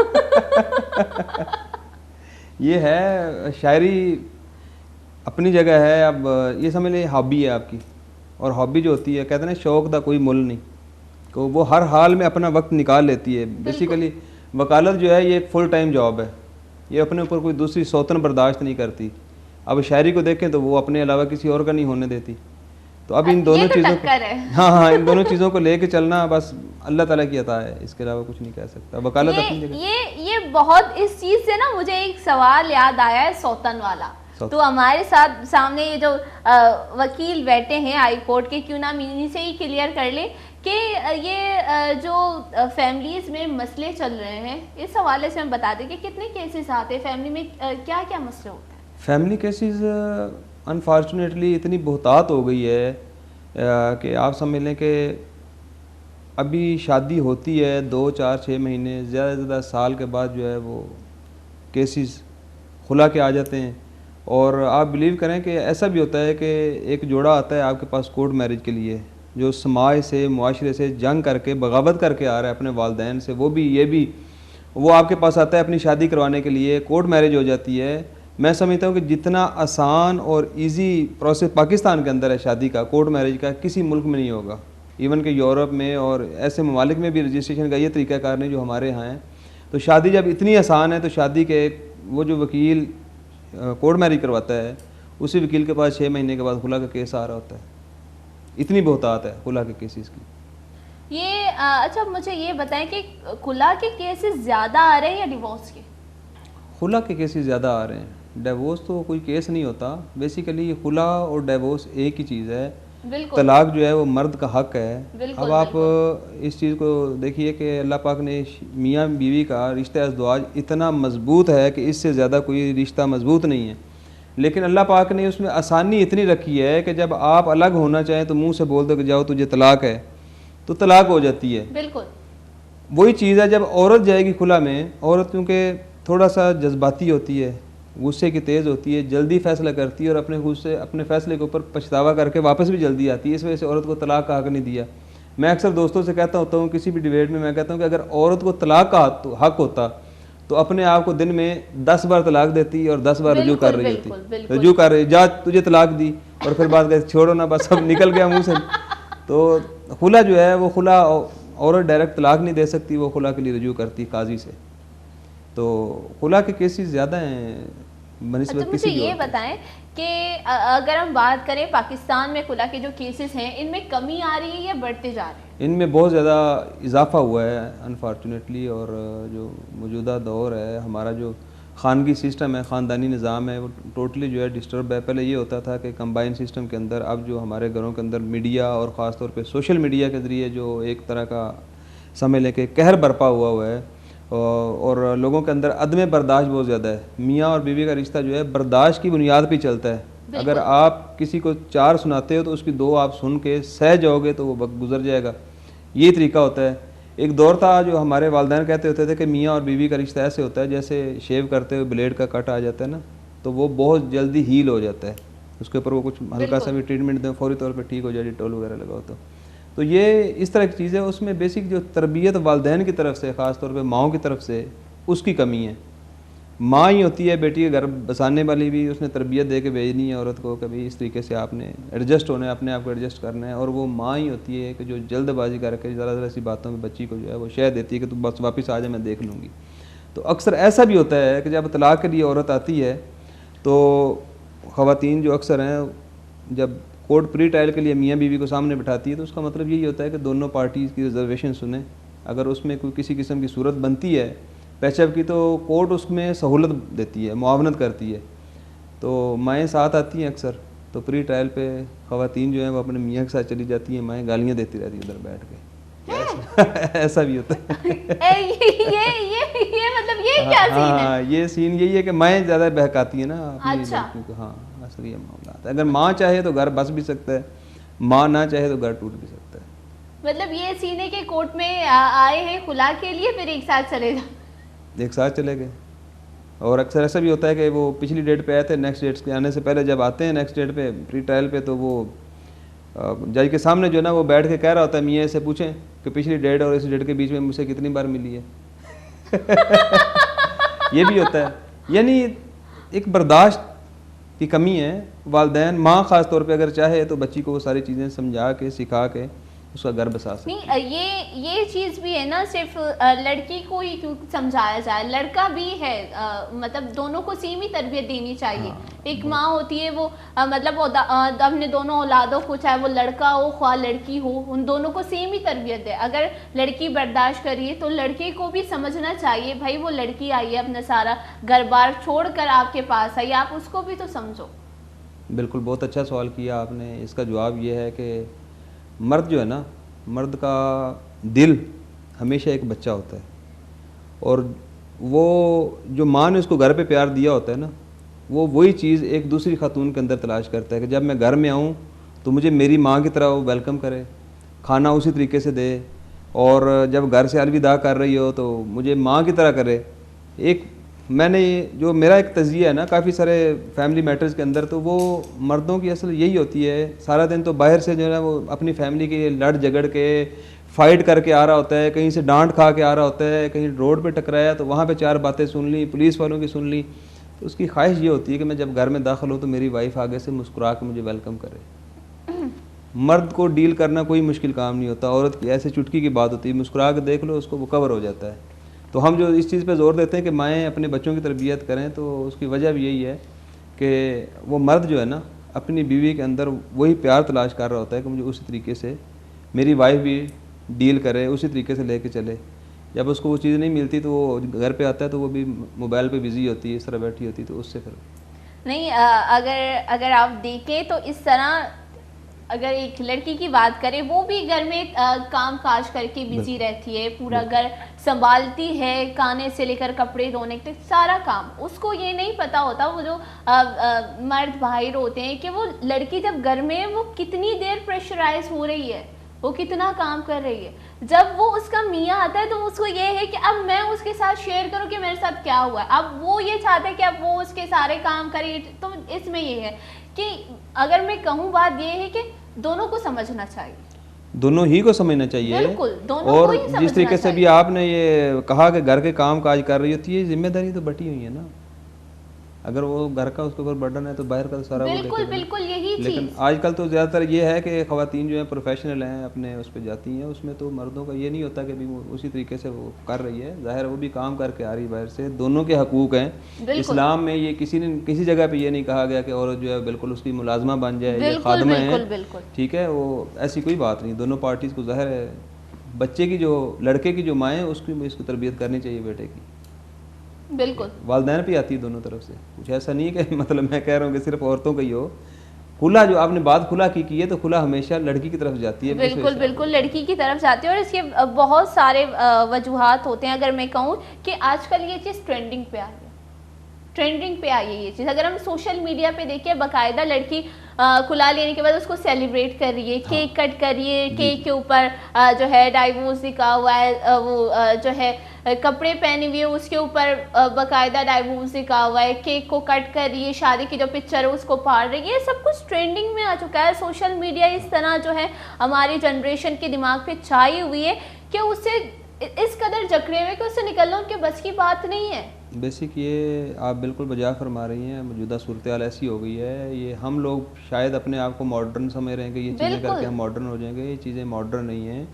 ये है शायरी अपनी जगह है। अब ये समझ लें हॉबी है आपकी, और हॉबी जो होती है, कहते हैं ना शौक़ का कोई मुल नहीं, तो वो हर हाल में अपना वक्त निकाल लेती है। बेसिकली वकालत जो है ये एक फुल टाइम जॉब है। ये अपने ऊपर कोई दूसरी सौतन बर्दाश्त नहीं करती। अब शायरी को देखें तो वो अपने अलावा किसी और का नहीं होने देती। तो अब इन दोनों चीज़ों को, हाँ, इन दोनों चीज़ों को लेके चलना बस अल्लाह ताला की अता है, इसके अलावा कुछ नहीं कह सकता। वकालत अपनी जगह। ये बहुत, इस चीज़ से ना मुझे एक सवाल याद आया है सौतन वाला। तो हमारे साथ सामने ये जो वकील बैठे हैं हाई कोर्ट के, क्यों ना इन्हीं से ही क्लियर कर ले कि ये जो फैमिलीज में मसले चल रहे हैं, इस हवाले से हम बता दें कि कितने केसेस आते हैं फैमिली में, क्या क्या मसले होते हैं? फैमिली केसेस अनफॉर्चुनेटली इतनी बहुतात हो गई है कि आप समझ लें कि अभी शादी होती है 2, 4, 6 महीने, ज़्यादा से ज़्यादा साल के बाद जो है वो केसेस खुला के आ जाते हैं। और आप बिलीव करें कि ऐसा भी होता है कि एक जोड़ा आता है आपके पास कोर्ट मैरिज के लिए, जो समाज से, मुआशरे से जंग करके, बगावत करके आ रहा है अपने वालिदैन से, वो भी ये भी वो आपके पास आता है अपनी शादी करवाने के लिए, कोर्ट मैरिज हो जाती है। मैं समझता हूँ कि जितना आसान और इजी प्रोसेस पाकिस्तान के अंदर है शादी का, कोर्ट मैरिज का, किसी मुल्क में नहीं होगा। इवन कि यूरोप में और ऐसे ममालिक में भी रजिस्ट्रेशन का ये तरीक़ाकार नहीं जो हमारे यहाँ है। तो शादी जब इतनी आसान है तो शादी के वो जो वकील कोर्ट मैरिज करवाता है, उसी वकील के पास 6 महीने के बाद खुला का केस आ रहा होता है। इतनी बहुतात है खुला के केसेस की। ये अच्छा, मुझे ये बताएं कि खुला के केसेस ज़्यादा आ रहे हैं या डिवोर्स के? खुला के केसेस ज़्यादा आ रहे हैं। डिवोर्स तो कोई केस नहीं होता। बेसिकली खुला और डिवोर्स एक ही चीज़ है। तलाक जो है वो मर्द का हक है। अब आप इस चीज़ को देखिए कि अल्लाह पाक ने मियाँ बीवी का रिश्ता अज़दवाज इतना मजबूत है कि इससे ज़्यादा कोई रिश्ता मजबूत नहीं है। लेकिन अल्लाह पाक ने उसमें आसानी इतनी रखी है कि जब आप अलग होना चाहें तो मुंह से बोल दो कि जाओ तुझे तलाक है, तो तलाक हो जाती है। बिल्कुल वही चीज़ है जब औरत जाएगी खुला में, औरत क्योंकि थोड़ा सा जज्बाती होती है, गुस्से की तेज़ होती है, जल्दी फैसला करती है और अपने गुस्से, अपने फैसले के ऊपर पछतावा करके वापस भी जल्दी आती है। इस वजह से औरत को तलाक का हक नहीं दिया। मैं अक्सर दोस्तों से कहता होता हूँ, किसी भी डिबेट में मैं कहता हूँ कि अगर औरत को तलाक का हक होता तो अपने आप को दिन में 10 बार तलाक देती और 10 बार रजू कर रही होती। रजू कर रही, जा तुझे तलाक दी, और फिर बात कहती छोड़ो ना, बस अब निकल गया मुँह से। तो खुला जो है वो खुला औरत डायरेक्ट तलाक नहीं दे सकती, वो खुला के लिए रजू करती काजी से। तो खुला के केसेस ज़्यादा हैं बनिस्बत अच्छा, किसी मुझे ये बताएं कि अगर हम बात करें पाकिस्तान में खुला के जो केसेस हैं, इनमें कमी आ रही है या बढ़ते जा रहे हैं? इनमें बहुत ज़्यादा इजाफा हुआ है अनफॉर्चुनेटली। और जो मौजूदा दौर है, हमारा जो ख़ानगी सिस्टम है, ख़ानदानी निज़ाम है, वो टोटली जो है डिस्टर्ब है। पहले ये होता था कि कंबाइन सिस्टम के अंदर, अब जो हमारे घरों के अंदर मीडिया और ख़ास तौर पे सोशल मीडिया के ज़रिए जो एक तरह का समझ लें कि कहर बरपा हुआ है, और लोगों के अंदर अदम बर्दाश्त बहुत ज़्यादा है। मियाँ और बीवी का रिश्ता जो है बर्दाश्त की बुनियाद पर चलता है। अगर आप किसी को 4 सुनाते हो तो उसकी 2 आप सुन के सह जाओगे तो वो वक्त गुजर जाएगा। ये तरीका होता है। एक दौर था जो हमारे वालिदैन कहते होते थे कि मियाँ और बीवी का रिश्ता ऐसे होता है जैसे शेव करते हुए ब्लेड का कट आ जाता है ना, तो वो बहुत जल्दी हील हो जाता है। उसके ऊपर वो कुछ हल्का सा भी ट्रीटमेंट दें, फौरी तौर पर ठीक हो जाए, डिटॉल वगैरह लगाओ तो ये इस तरह की चीज़ है। उसमें बेसिक जो तरबियत वालिदैन की तरफ से, ख़ास तौर पे माओं की तरफ से, उसकी कमी है। माँ ही होती है बेटी के घर बसाने वाली भी, उसने तरबियत दे के भेजनी है औरत को, कभी इस तरीके से आपने एडजस्ट होना है, अपने आप को एडजस्ट करना है। और वो माँ ही होती है कि जो जल्दबाजी करके ज़रा सी बातों में बच्ची को जो है वो शह देती है कि तू बस वापस आ जा, मैं देख लूँगी। तो अक्सर ऐसा भी होता है कि जब तलाक के लिए औरत आती है तो ख़वातीन जो अक्सर हैं, जब कोर्ट प्री ट्रायल के लिए मियाँ बीवी को सामने बिठाती है तो उसका मतलब यही होता है कि दोनों पार्टीज़ की रिजर्वेशन सुने। अगर उसमें कोई किसी किस्म की सूरत बनती है पैचअप की, तो कोर्ट उसमें सहूलत देती है, मुआवनत करती है। तो माएँ साथ आती हैं अक्सर, तो प्री ट्रायल पे ख़वातीन जो हैं वो अपने मियाँ के साथ चली जाती हैं, माएँ गालियाँ देती रहती हैं उधर बैठ के। ऐसा भी होता है। ये मतलब ये क्या सीन है? हाँ, ये सीन यही है कि माएँ ज़्यादा बहकाती हैं ना अपनी अच्छा। लड़कियों को। हाँ, असल ये मामला है। अगर माँ चाहे तो घर बस भी सकता है, माँ ना चाहे तो घर टूट भी सकता है। मतलब ये सीन है कि कोर्ट में आए हैं खुला के लिए, फिर एक साथ चले जाए, एक साथ चले गए। और अक्सर ऐसा भी होता है कि वो पिछली डेट पे आए थे, नेक्स्ट डेट के आने से पहले जब आते हैं नेक्स्ट डेट पे प्री ट्रायल पे, तो वो जज के सामने जो है ना वो बैठ के कह रहा होता है, मियाँ से पूछें कि पिछली डेट और इस डेट के बीच में मुझसे कितनी बार मिली है। ये भी होता है। यानी एक बर्दाश्त की कमी है। वालिदैन, माँ ख़ास तौर पे अगर चाहे तो बच्ची को वो सारी चीज़ें समझा के, सिखा के उसका घर बसा सकती है। नहीं, ये चीज़ भी है ना, सिर्फ लड़की को ही क्यों समझाया जाए, लड़का भी है, मतलब दोनों को सेम ही तरबियत देनी चाहिए। हाँ, एक माँ होती है वो मतलब अपने दोनों औलादों को, चाहे वो लड़का हो ख्वाह लड़की हो, उन दोनों को सेम ही तरबियत दे। अगर लड़की बर्दाश्त करिए तो लड़के को भी समझना चाहिए, भाई वो लड़की आई है अपना सारा घर बार छोड़ कर आपके पास आई, आप उसको भी तो समझो। बिल्कुल, बहुत अच्छा सवाल किया आपने। इसका जवाब ये है कि मर्द जो है ना, मर्द का दिल हमेशा एक बच्चा होता है, और वो जो माँ ने उसको घर पे प्यार दिया होता है ना, वो वही चीज़ एक दूसरी खातून के अंदर तलाश करता है कि जब मैं घर में आऊँ तो मुझे मेरी माँ की तरह वो वेलकम करे, खाना उसी तरीके से दे, और जब घर से अलविदा कर रही हो तो मुझे माँ की तरह करे। एक मैंने जो मेरा एक तज़िया है ना काफ़ी सारे फैमिली मैटर्स के अंदर, तो वो मर्दों की असल यही होती है, सारा दिन तो बाहर से जो है वो अपनी फैमिली के लड़ झगड़ के फाइट करके आ रहा होता है, कहीं से डांट खा के आ रहा होता है, कहीं रोड पे टकराया तो वहाँ पे चार बातें सुन ली, पुलिस वालों की सुन ली, तो उसकी ख्वाहिश ये होती है कि मैं जब घर में दाखिल हूँ तो मेरी वाइफ आगे से मुस्कुरा के मुझे वेलकम करे। मर्द को डील करना कोई मुश्किल काम नहीं होता, औरत की ऐसे चुटकी की बात होती है, मुस्कुरा के देख लो उसको, वो कवर हो जाता है। तो हम जो इस चीज़ पे ज़ोर देते हैं कि माएँ अपने बच्चों की तरबियत करें, तो उसकी वजह भी यही है कि वो मर्द जो है ना अपनी बीवी के अंदर वही प्यार तलाश कर रहा होता है कि मुझे उसी तरीके से मेरी वाइफ भी डील करे, उसी तरीके से लेके चले। जब उसको वो चीज़ नहीं मिलती तो वो घर पे आता है तो वो भी मोबाइल पे बिजी होती है, इस तरह बैठी होती है, तो उससे फिर नहीं, अगर आप देखें तो इस तरह अगर एक लड़की की बात करें, वो भी घर में काम काज करके बिजी रहती है, पूरा घर संभालती है, खाने से लेकर कपड़े धोने तक सारा काम। उसको ये नहीं पता होता, वो जो मर्द बाहर होते हैं, कि वो लड़की जब घर में है वो कितनी देर प्रेशराइज हो रही है, वो कितना काम कर रही है। जब वो उसका मियाँ आता है तो उसको ये है कि अब मैं उसके साथ शेयर करूं कि मेरे साथ क्या हुआ है। अब वो ये चाहता है कि अब वो उसके सारे काम करे। तो इसमें ये है कि अगर मैं कहूँ, बात ये है कि दोनों को समझना चाहिए, दोनों ही को समझना चाहिए। बिल्कुल, दोनों और को ही समझना जिस तरीके से भी आपने ये कहा कि घर के काम काज कर रही होती है, जिम्मेदारी तो बटी हुई है ना। अगर वो घर का उसके ऊपर बर्डन है तो बाहर का तो सारा वो बिल्कुल देखेगा। बिल्कुल यही लेकिन चीज। आजकल तो ज़्यादातर ये है कि ख़वातीन जो है प्रोफेशनल हैं, अपने उस पर जाती हैं, उसमें तो मर्दों का ये नहीं होता कि भी वो उसी तरीके से वो कर रही है। ज़ाहिर है वो भी काम करके आ रही है बाहर से, दोनों के हकूक़ हैं। इस्लाम में ये किसी जगह पे ये नहीं कहा गया कि औरत जो है बिल्कुल उसकी मुलाजमा बन जाए या खादमा है, ठीक है, वो ऐसी कोई बात नहीं। दोनों पार्टीज़ को ज़ाहिर है बच्चे की जो लड़के की जो माँ है उसकी इसको तरबियत करनी चाहिए बेटे की, बिल्कुल। वालदैन भी आती है दोनों तरफ से। कुछ ऐसा नहीं है कि मतलब मैं कह रहा हूँ कि सिर्फ औरतों का ही हो। खुला जो आपने बात खुला की है, तो खुला हमेशा लड़की की तरफ जाती है। बिल्कुल बिल्कुल लड़की की तरफ जाती है, और इसके बहुत सारे वजूहात होते हैं। अगर मैं कहूँ कि आजकल ये चीज़ ट्रेंडिंग पे आई है, ट्रेंडिंग पे आई है ये चीज़। अगर हम सोशल मीडिया पे देखें, बाकायदा लड़की खुला लेने के बाद उसको सेलिब्रेट कर रही है, केक कट कर रही है, केक के ऊपर जो है डाइवोर्स लिखा हुआ है, वो जो है कपड़े पहने हुए है उसके ऊपर बाकायदा डाइवोर्स लिखा हुआ है, केक को कट कर रही है, शादी की जो पिक्चर है उसको फाड़ रही है। ये सब कुछ ट्रेंडिंग में आ चुका है। सोशल मीडिया इस तरह जो है हमारी जनरेशन के दिमाग पे छाई हुई है कि उससे इस कदर जकड़े हुए कि उससे निकलना उनके बस की बात नहीं है। बेसिक ये आप बिल्कुल बजा फरमा रही हैं, मौजूदा सूरत हाल ऐसी हो गई है। ये हम लोग शायद अपने आप को मॉडर्न समझ रहे हैं कि ये चीज़ें करके हम मॉडर्न हो जाएंगे। ये चीज़ें मॉडर्न नहीं हैं।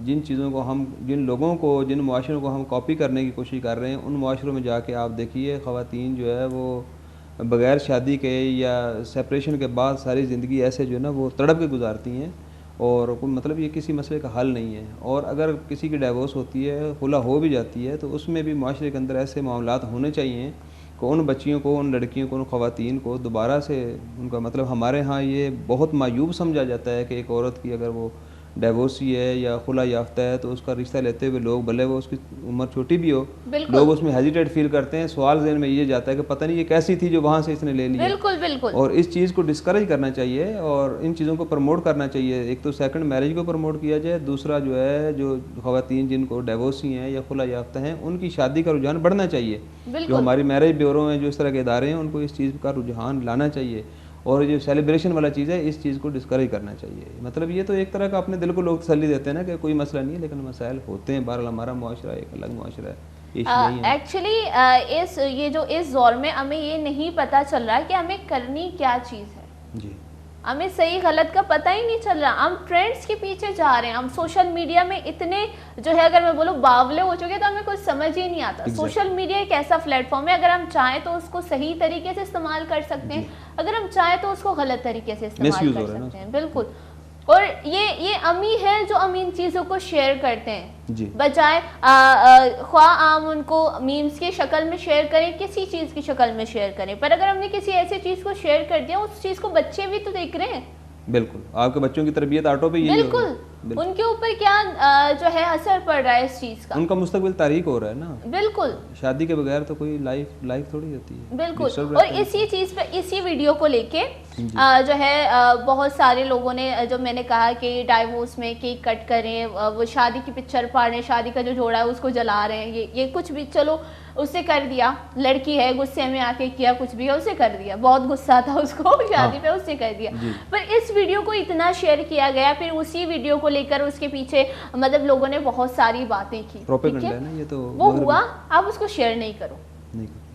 जिन चीज़ों को हम, जिन लोगों को, जिन मुआशरों को हम कॉपी करने की कोशिश कर रहे हैं, उन मुआशरों में जाके आप देखिए ख़वातीन जो है वो बग़ैर शादी के या सेपरेशन के बाद सारी ज़िंदगी ऐसे जो है ना वो तड़प के गुजारती हैं, और कोई मतलब ये किसी मसले का हल नहीं है। और अगर किसी की डाइवोर्स होती है, खुला हो भी जाती है, तो उसमें भी माशरे के अंदर ऐसे मामलात होने चाहिए कि उन बच्चियों को, उन लड़कियों को, उन ख़वातीन को दोबारा से उनका मतलब, हमारे यहाँ ये बहुत मायूब समझा जाता है कि एक औरत की अगर वो डाइवोर्सी है या खुला याफ्ता है तो उसका रिश्ता लेते हुए लोग, भले वो उसकी उम्र छोटी भी हो, लोग उसमें हेजिटेट फील करते हैं। सवाल ज़हन में ये जाता है कि पता नहीं ये कैसी थी जो वहाँ से इसने ले लिया। बिल्कुल बिल्कुल। और इस चीज़ को डिस्करेज करना चाहिए और इन चीज़ों को प्रमोट करना चाहिए। एक तो सेकंड मैरिज को प्रमोट किया जाए, दूसरा जो है जो ख़वातीन जिनको डाइवोर्सी हैं या खुला याफ्ता हैं उनकी शादी का रुझान बढ़ना चाहिए। जो हमारी मैरिज ब्यूरो हैं, जो इस तरह के इदारे हैं, उनको इस चीज़ का रुझान लाना चाहिए। और जो सेलिब्रेशन वाला चीज़ है, इस चीज़ को डिस्करेज करना चाहिए। मतलब ये तो एक तरह का अपने दिल को लोग तसल्ली देते हैं ना कि कोई मसला नहीं है, लेकिन मसाइल होते हैं। बहरहाल हमारा मुआशरा एक अलग मुआशरा है। एक्चुअली इस दौर में हमें ये नहीं पता चल रहा है कि हमें करनी क्या चीज़ है। जी, हमें सही गलत का पता ही नहीं चल रहा, हम ट्रेंड्स के पीछे जा रहे हैं, हम सोशल मीडिया में इतने जो है अगर मैं बोलूँ बावले हो चुके तो हमें कुछ समझ ही नहीं आता। सोशल मीडिया एक ऐसा प्लेटफॉर्म है, अगर हम चाहें तो उसको सही तरीके से इस्तेमाल कर सकते हैं, अगर हम चाहें तो उसको गलत तरीके से इस्तेमाल कर सकते हैं। बिल्कुल। और ये अमी है जो हम इन चीज़ों को शेयर करते हैं जी। बजाय ख्वाह हम उनको मीम्स की शक्ल में शेयर करें, किसी चीज़ की शक्ल में शेयर करें, पर अगर हमने किसी ऐसी चीज़ को शेयर कर दिया उस चीज़ को बच्चे भी तो देख रहे हैं। बिल्कुल, आपके बच्चों की तरबियत ऑटो पे यही बिल्कुल, उनके ऊपर क्या जो है असर पड़ रहा है इस चीज़ का, उनका मुस्तकबिल तारीक हो रहा है ना। बिल्कुल, शादी के बगैर तो कोई लाइफ थोड़ी होती है। बिल्कुल। और इसी चीज़ पे, इसी वीडियो को लेके जो है बहुत सारे लोगों ने, जो मैंने कहा कि डाइवोर्स में केक कट करें, वो शादी की पिक्चर फाड़ रहे हैं, शादी का जो जोड़ा है उसको जला रहे हैं, ये कुछ भी, चलो उससे कर दिया, लड़की है गुस्से में आके किया, कुछ भी है उसे कर दिया, बहुत गुस्सा था उसको शादी पे, उसने कर दिया। पर इस वीडियो को इतना शेयर किया गया, फिर उसी वीडियो को लेकर उसके पीछे मतलब लोगों ने बहुत सारी बातें की, ठीक है, ये तो वो हुआ, आप उसको शेयर नहीं करो,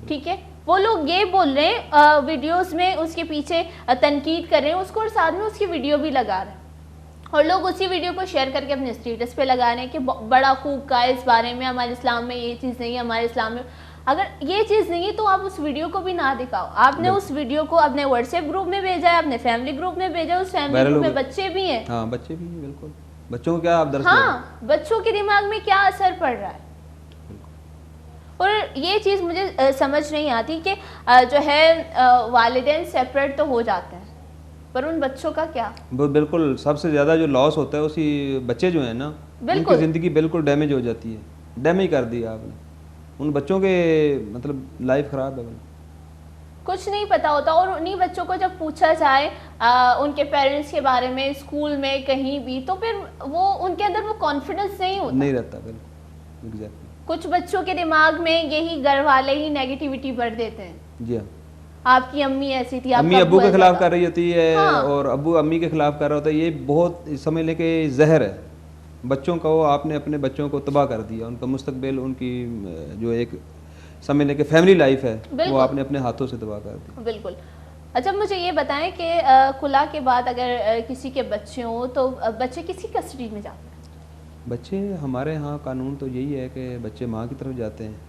ठीक है। वो लोग ये बोल रहे हैं वीडियोस में उसके पीछे तनकीद कर रहे हैं उसको, और साथ में उसकी वीडियो भी लगा रहे हैं, और लोग उसी वीडियो को शेयर करके अपने स्टेटस पे लगा रहे हैं कि बड़ा खूब का इस बारे में, हमारे इस्लाम में ये चीज़ नहीं है, हमारे इस्लाम में अगर ये चीज़ नहीं है तो आप उस वीडियो को भी ना दिखाओ। आपने उस वीडियो को अपने व्हाट्सएप ग्रुप में भेजा है, अपने फैमिली ग्रुप में भेजा है, उस फैमिली ग्रुप में बच्चे भी हैं। हाँ, बच्चे भी हैं, बिल्कुल। बच्चों को क्या आप दर्ज हाँ, बच्चों के दिमाग में क्या असर पड़ रहा है। और ये चीज़ मुझे समझ नहीं आती कि जो है वालिदैन सेपरेट तो हो जाते हैं, पर उन बच्चों का क्या। बिल्कुल, सबसे ज़्यादा जो लॉस होता है उसी बच्चे जो है ना, उनकी ज़िंदगी बिल्कुल डैमेज हो जाती है, डैमेज कर दिया आपने, उन बच्चों के मतलब लाइफ ख़राब है, कुछ नहीं पता होता। और उन्हीं बच्चों को जब पूछा जाए उनके पेरेंट्स के बारे में स्कूल में कहीं भी, तो फिर वो उनके अंदर वो कॉन्फिडेंस नहीं होता, नहीं रहता। बिल्कुल, एग्जैक्टली। कुछ बच्चों के दिमाग में यही घर वाले ही नेगेटिविटी भर देते हैं। जी हाँ, आपकी अम्मी ऐसी थी, अम्मी अब्बू के खिलाफ कर रही होती है, हाँ। और अब्बू अम्मी के खिलाफ कर रहा होता है। ये बहुत समझ लें कि जहर है बच्चों का। वो आपने अपने बच्चों को तबाह कर दिया, उनका मुस्तकबिल, उनकी जो एक समझ लें कि फैमिली लाइफ है, वो आपने अपने हाथों से तबाह कर दी। बिल्कुल। अच्छा, मुझे ये बताएं कि खुला के बाद अगर किसी के बच्चे हों तो बच्चे किसी कस्टडी में जाते हैं? बच्चे, हमारे यहाँ कानून तो यही है कि बच्चे माँ की तरफ जाते हैं,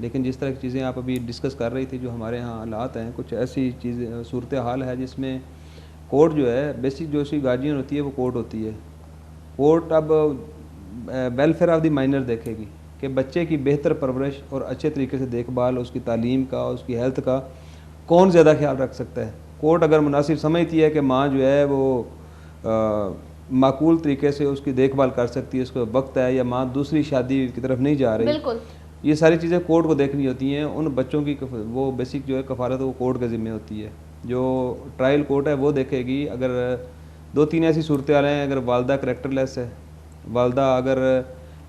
लेकिन जिस तरह की चीज़ें आप अभी डिस्कस कर रही थी, जो हमारे यहाँ हालात हैं, कुछ ऐसी चीज़ें सूरत हाल है जिसमें कोर्ट जो है, बेसिक जो उसकी गार्जियन होती है वो कोर्ट होती है। कोर्ट अब वेलफेयर ऑफ द माइनर देखेगी कि बच्चे की बेहतर परवरिश और अच्छे तरीके से देखभाल, उसकी तालीम का, उसकी हेल्थ का कौन ज़्यादा ख्याल रख सकता है। कोर्ट अगर मुनासिब समझती है कि माँ जो है वो माकूल तरीके से उसकी देखभाल कर सकती है, उसको वक्त है, या माँ दूसरी शादी की तरफ नहीं जा रही, बिल्कुल, ये सारी चीज़ें कोर्ट को देखनी होती हैं। उन बच्चों की वो बेसिक जो है कफालत वो कोर्ट के ज़िम्मे होती है। जो ट्रायल कोर्ट है वो देखेगी। अगर 2-3 ऐसी सूरत हैं, अगर वालदा करैक्टरलेस है, वालदा अगर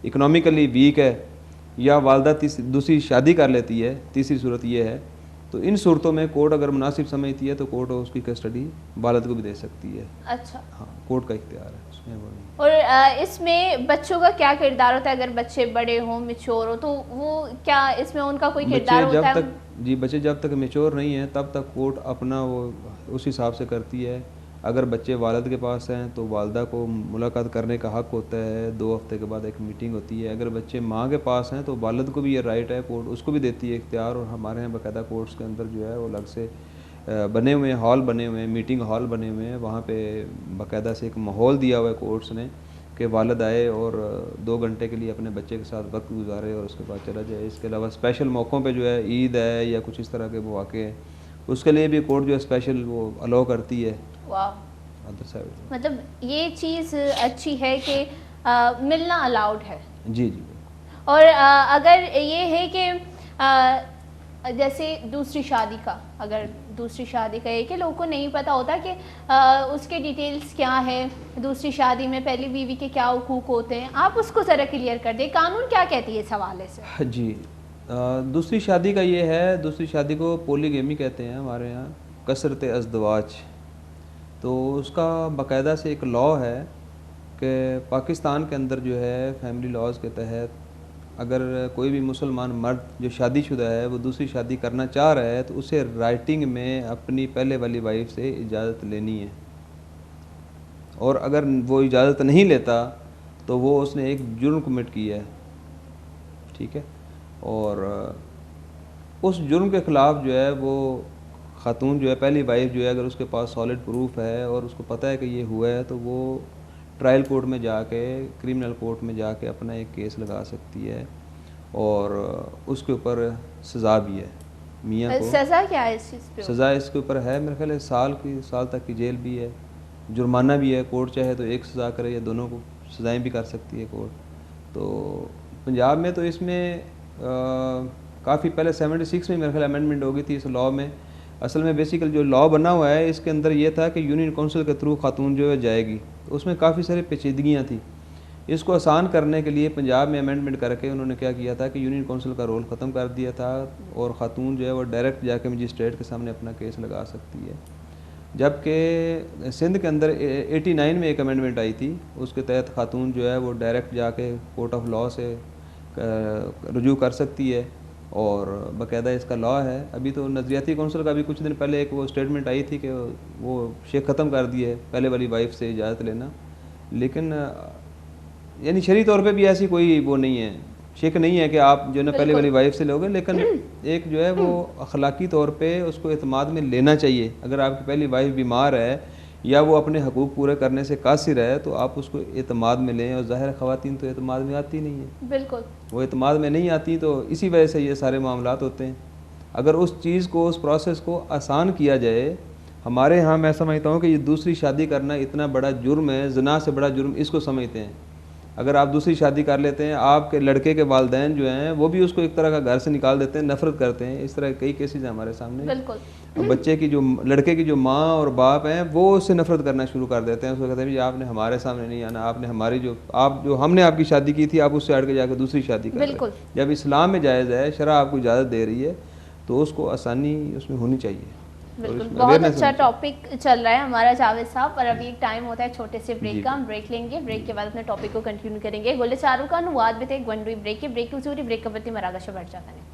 इकोनॉमिकली वीक है, या वालदा दूसरी शादी कर लेती है, तीसरी सूरत ये है, तो इन सूरतों में कोर्ट अगर मुनासिब समझती है तो कोर्ट उसकी कस्टडी वालिद को भी दे सकती है। अच्छा, हाँ, कोर्ट का इख्तियार है उसमें। और इसमें बच्चों का क्या किरदार होता है? अगर बच्चे बड़े हों, मैच्योर हो, तो वो क्या इसमें उनका कोई किरदार होता है? जी, बच्चे जब तक मैच्योर नहीं है तब तक कोर्ट अपना वो उस हिसाब से करती है। अगर बच्चे वालिद के पास हैं तो वालदा को मुलाकात करने का हक़ होता है, 2 हफ्ते के बाद एक मीटिंग होती है। अगर बच्चे माँ के पास हैं तो वालिद को भी ये राइट है, कोर्ट उसको भी देती है इख्तियार। और हमारे यहाँ बाकायदा कोर्ट्स के अंदर जो है वो अलग से बने हुए हैं, हॉल बने हुए हैं, मीटिंग हॉल बने हुए हैं, वहाँ पे बाकायदा से एक माहौल दिया हुआ है कोर्ट्स ने कि वालिद आए और 2 घंटे के लिए अपने बच्चे के साथ वक्त गुजारे और उसके बाद चला जाए। इसके अलावा स्पेशल मौक़ों पे जो है, ईद है या कुछ इस तरह के मौके हैं, उसके लिए भी कोर्ट जो है स्पेशल वो अलाउ करती है। अदर साइड मतलब ये चीज़ अच्छी है कि मिलना अलाउड है। जी जी। और अगर ये है कि जैसे दूसरी शादी का, अगर दूसरी शादी का है कि लोगों को नहीं पता होता कि उसके डिटेल्स क्या है, दूसरी शादी में पहली बीवी के क्या हुकूक होते हैं, आप उसको ज़रा क्लियर कर दें, कानून क्या कहती है इस हवाले से? जी, दूसरी शादी का ये है, दूसरी शादी को पोलीगेमी कहते हैं हमारे यहाँ, कसरत अज़दवाज। तो उसका बाकायदा से एक लॉ है कि पाकिस्तान के अंदर जो है फैमिली लॉज के तहत अगर कोई भी मुसलमान मर्द जो शादीशुदा है वो दूसरी शादी करना चाह रहा है तो उसे राइटिंग में अपनी पहले वाली वाइफ से इजाज़त लेनी है। और अगर वो इजाज़त नहीं लेता तो वो उसने एक जुर्म कमिट किया है, ठीक है। और उस जुर्म के ख़िलाफ़ जो है वो ख़ातून जो है, पहली वाइफ जो है, अगर उसके पास सॉलिड प्रूफ है और उसको पता है कि ये हुआ है तो वो ट्रायल कोर्ट में जाके, क्रिमिनल कोर्ट में जाके अपना एक केस लगा सकती है और उसके ऊपर सज़ा भी है। मियाँ को सज़ा क्या है इस चीज़ पे? सज़ा इसके ऊपर है मेरे ख्याल है साल तक की जेल भी है, जुर्माना भी है। कोर्ट चाहे तो एक सज़ा करे या दोनों को सज़ाएँ भी कर सकती है कोर्ट। तो पंजाब में तो इसमें काफ़ी पहले 76 में मेरे ख्याल अमेंडमेंट हो गई थी इस लॉ में। असल में बेसिकल जो लॉ बना हुआ है इसके अंदर ये था कि यूनियन काउंसिल के थ्रू खातून जो है जाएगी, तो उसमें काफ़ी सारी पेचीदगियाँ थी। इसको आसान करने के लिए पंजाब में अमेंडमेंट करके उन्होंने क्या किया था कि यूनियन काउंसिल का रोल ख़त्म कर दिया था और ख़ातून जो है वो डायरेक्ट जाके मजिस्ट्रेट के सामने अपना केस लगा सकती है। जबकि सिंध के अंदर 89 में एक अमेंडमेंट आई थी, उसके तहत खातून जो है वो डायरेक्ट जाके कोर्ट ऑफ लॉ से रुजू कर सकती है और बाकायदा इसका लॉ है। अभी तो नज़रियाती काउंसिल का भी कुछ दिन पहले एक वो स्टेटमेंट आई थी कि वो शेख ख़त्म कर दिए है पहले वाली वाइफ से इजाज़त लेना, लेकिन यानी शरई तौर पे भी ऐसी कोई वो नहीं है, शेक नहीं है कि आप जो है ना पहले वाली वाइफ से लोगे, लेकिन एक जो है वो अखलाकी तौर पे उसको एतमाद में लेना चाहिए। अगर आपकी पहली वाइफ बीमार है या वो अपने हकूक़ पूरे करने से कासिर है तो आप उसको एतमाद में लें, और ज़ाहिर ख़वातीन तो एतमाद में आती नहीं है, बिल्कुल वो एतमाद में नहीं आती, तो इसी वजह से ये सारे मामलात होते हैं। अगर उस चीज़ को, उस प्रोसेस को आसान किया जाए, हमारे यहाँ मैं समझता हूँ कि ये दूसरी शादी करना इतना बड़ा जुर्म है, ज़िना से बड़ा जुर्म इसको समझते हैं। अगर आप दूसरी शादी कर लेते हैं, आपके लड़के के वालिदैन जो हैं वो भी उसको एक तरह का घर से निकाल देते हैं, नफरत करते हैं। इस तरह कई केसेस हैं हमारे सामने। बिल्कुल। और बच्चे की जो, लड़के की जो माँ और बाप हैं वो उससे नफरत करना शुरू कर देते हैं। उसको कहते हैं जी आपने हमारे सामने नहीं आना, आपने हमारी जो हमने आपकी शादी की थी आप उससे हट के जाकर दूसरी शादी कर रहे हैं। जब इस्लाम में जायज़ है, शरअ आपको इजाज़त दे रही है, तो उसको आसानी उसमें होनी चाहिए। बिल्कुल, बहुत अच्छा टॉपिक चल रहा है हमारा जावेद साहब, पर अभी एक टाइम होता है छोटे से ब्रेक का, हम ब्रेक लेंगे, ब्रेक के बाद अपने टॉपिक को कंटिन्यू करेंगे। गोले चारों का अनुवाद भी थे ग्वंडुई ब्रेक के ब्रेक की ब्रेक का प्रति मरागा बढ़ जाता है।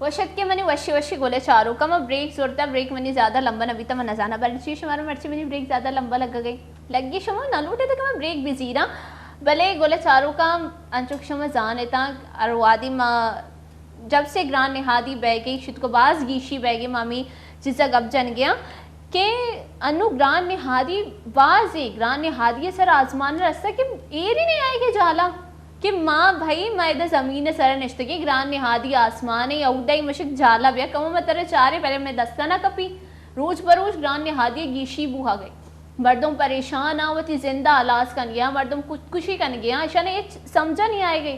वशत के मनी वशी गोले चारों का मैं ब्रेक जोड़ता ब्रेक मनी ज़्यादा लंबा नबी तक मना जाना बड़ी चीज़ हमारा मर्ची मनी ब्रेक ज़्यादा लंबा लगी शमा ना लूटे तक मैं ब्रेक बिजी ना भले गोले चारों का अंचुक शमा जान इतना अरवादी माँ जब से ग्रान निहादी बह गई शुद को बाज गीशी बह गई मामी जिसका गप जन गया कि अनु ग्रान निहादी बाजी ग्रान निहादी सर आजमान रास्ता कि एर ही नहीं आएगी जाला कि माँ भाई मैं इधर ज़मीन सर निश्तगी ग्रान निहादी आसमान है यहूदा ही मशक जाला बिया कमो मैं तेरे चारे पहले मैं दस्ता ना कपी रोज बरोज ग्रान निहादी गीशी बुहा गई मर्दों परेशान आवती जिंदा आलास कन गया मर्दों खुदकुशी कन गया ऐसा ने ये समझा नहीं आए गई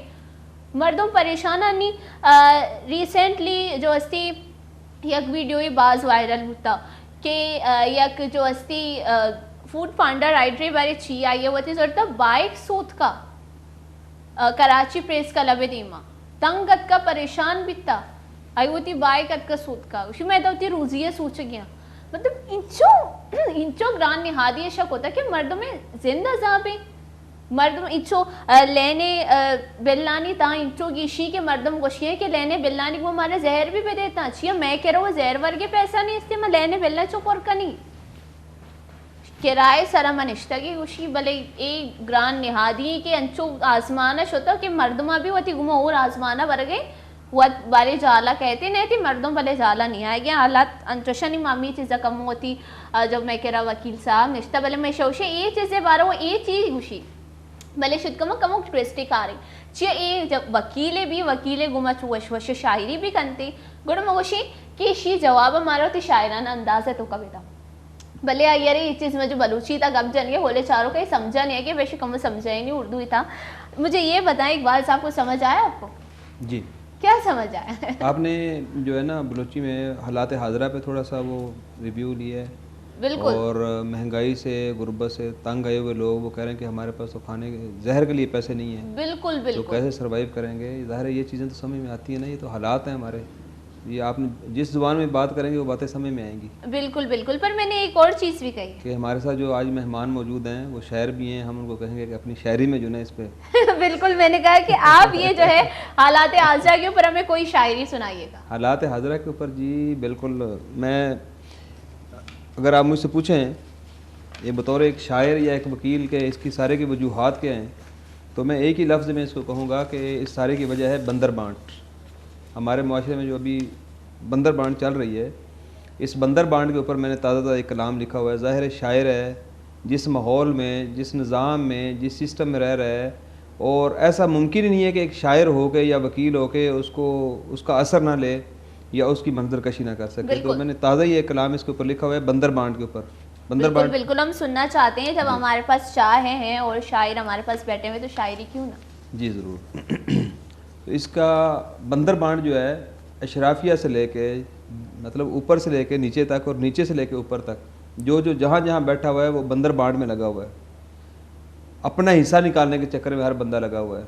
मर्दों परेशान आनी रिसेंटली जो अस्ती यक वीडियो ही बाज वायरल होता कि यक जो अस्ती फूड पांडा राइडरे बारे ची आई है वती जोरता बाइक सूत का कराची प्रेस का लबे दीमा तंग गत का परेशान बिता आई होती बाइक गत का सूत का उसी में तो रोजिए सोच गया मतलब इंचो ग्रान निहादी शक होता कि मर्दों में जिंदा जाबे मर्दम इंचो लेने बिल्लानी ता इंचो गीशी के मर्दम गोशिए के लेने बिल्लानी वो हमारे जहर भी देता अच्छी मैं कह रहा हूँ जहर वर्गे पैसा नहीं इससे मैं लेने बिल्ला चुप और कनी किराए सरा मनिश्ता की खुशी भले एक ग्रान निहादी के अंचो आजमाना होता कि मर्दमा भी होती घुमा और आजमाना भर गए वत बारे जाला कहते नहीं थी मर्दों भले जाला नहीं आए गया हालात अंचोशा नहीं मामी चीज़ें कम होती जब मैं कह रहा वकील साहब निश्ता भले मैं शौशे ये चीज़ें बारा वो ये चीज़ खुशी भले शुद्ध कमो ट्विस्टिक आ रही चे ए जब वकीले गुमा वश वश शायरी भी करते गुड़ मगोशी कि शी जवाब हमारा होती शायराना अंदाज है तो कविता भले आई यार ये चीज़ में जो बलूची था गप जन गया होले चारों का समझा नहीं है कि वैसे कम समझा ही नहीं उर्दू ही था। मुझे ये बताएं इकबाल साहब को समझ आया आपको? जी क्या समझ आया? आपने जो है ना बलूची में हालात हाजरा पे थोड़ा सा वो रिव्यू लिया है बिल्कुल और महंगाई से, गुर्बत से तंग आए हुए लोग वो कह रहे हैं कि हमारे पास तो खाने के जहर के लिए पैसे नहीं हैं, बिल्कुल तो बिल्कुल कैसे सरवाइव करेंगे। ज़ाहिर है ये चीज़ें तो समझ में आती है ना, ये तो हालात हैं हमारे, ये आपने जिस ज़ुबान में बात करेंगे वो बातें समझ में आएंगी। बिल्कुल बिल्कुल। पर मैंने एक और चीज़ भी कही कि हमारे साथ जो आज मेहमान मौजूद हैं वो शायर भी हैं, हम उनको कहेंगे कि अपनी शायरी में जो ना इस पे बिल्कुल, मैंने कहा कि आप ये जो है हालात हाजिरा के ऊपर हमें कोई शायरी सुनाइएगा। हालात हाजरा के ऊपर जी बिल्कुल। मैं अगर आप मुझसे पूछें ये बतौर एक शायर या एक वकील के इसकी सारे की वजूहात क्या हैं, तो मैं एक ही लफ्ज़ में इसको कहूँगा कि इस सारे की वजह है बंदर बांट। हमारे माशरे में जो अभी बंदर बांट चल रही है, इस बंदर बांट के ऊपर मैंने ताज़ा एक कलाम लिखा हुआ है। ज़ाहिर है शायर है, जिस माहौल में, जिस निज़ाम में, जिस सिस्टम में रह रहा है, और ऐसा मुमकिन ही नहीं है कि एक शायर हो के या वकील हो के उसको उसका असर ना ले या उसकी मंजर कशी ना कर सके। तो मैंने ताज़ा ही एक कलाम इसके ऊपर लिखा हुआ है बंदर बांट के ऊपर। बंदर बिल्कुल बांट बिल्कुल, हम सुनना चाहते हैं। जब हमारे पास चाह हैं और शायर हमारे पास बैठे हुए, तो शायरी क्यों ना। जी ज़रूर। तो इसका बंदर बांट जो है अशराफिया से लेके, मतलब ऊपर से लेके नीचे तक और नीचे से लेके ऊपर तक, जो जो जहाँ जहाँ बैठा हुआ है वो बंदर बांट में लगा हुआ है। अपना हिस्सा निकालने के चक्कर में हर बंदा लगा हुआ है।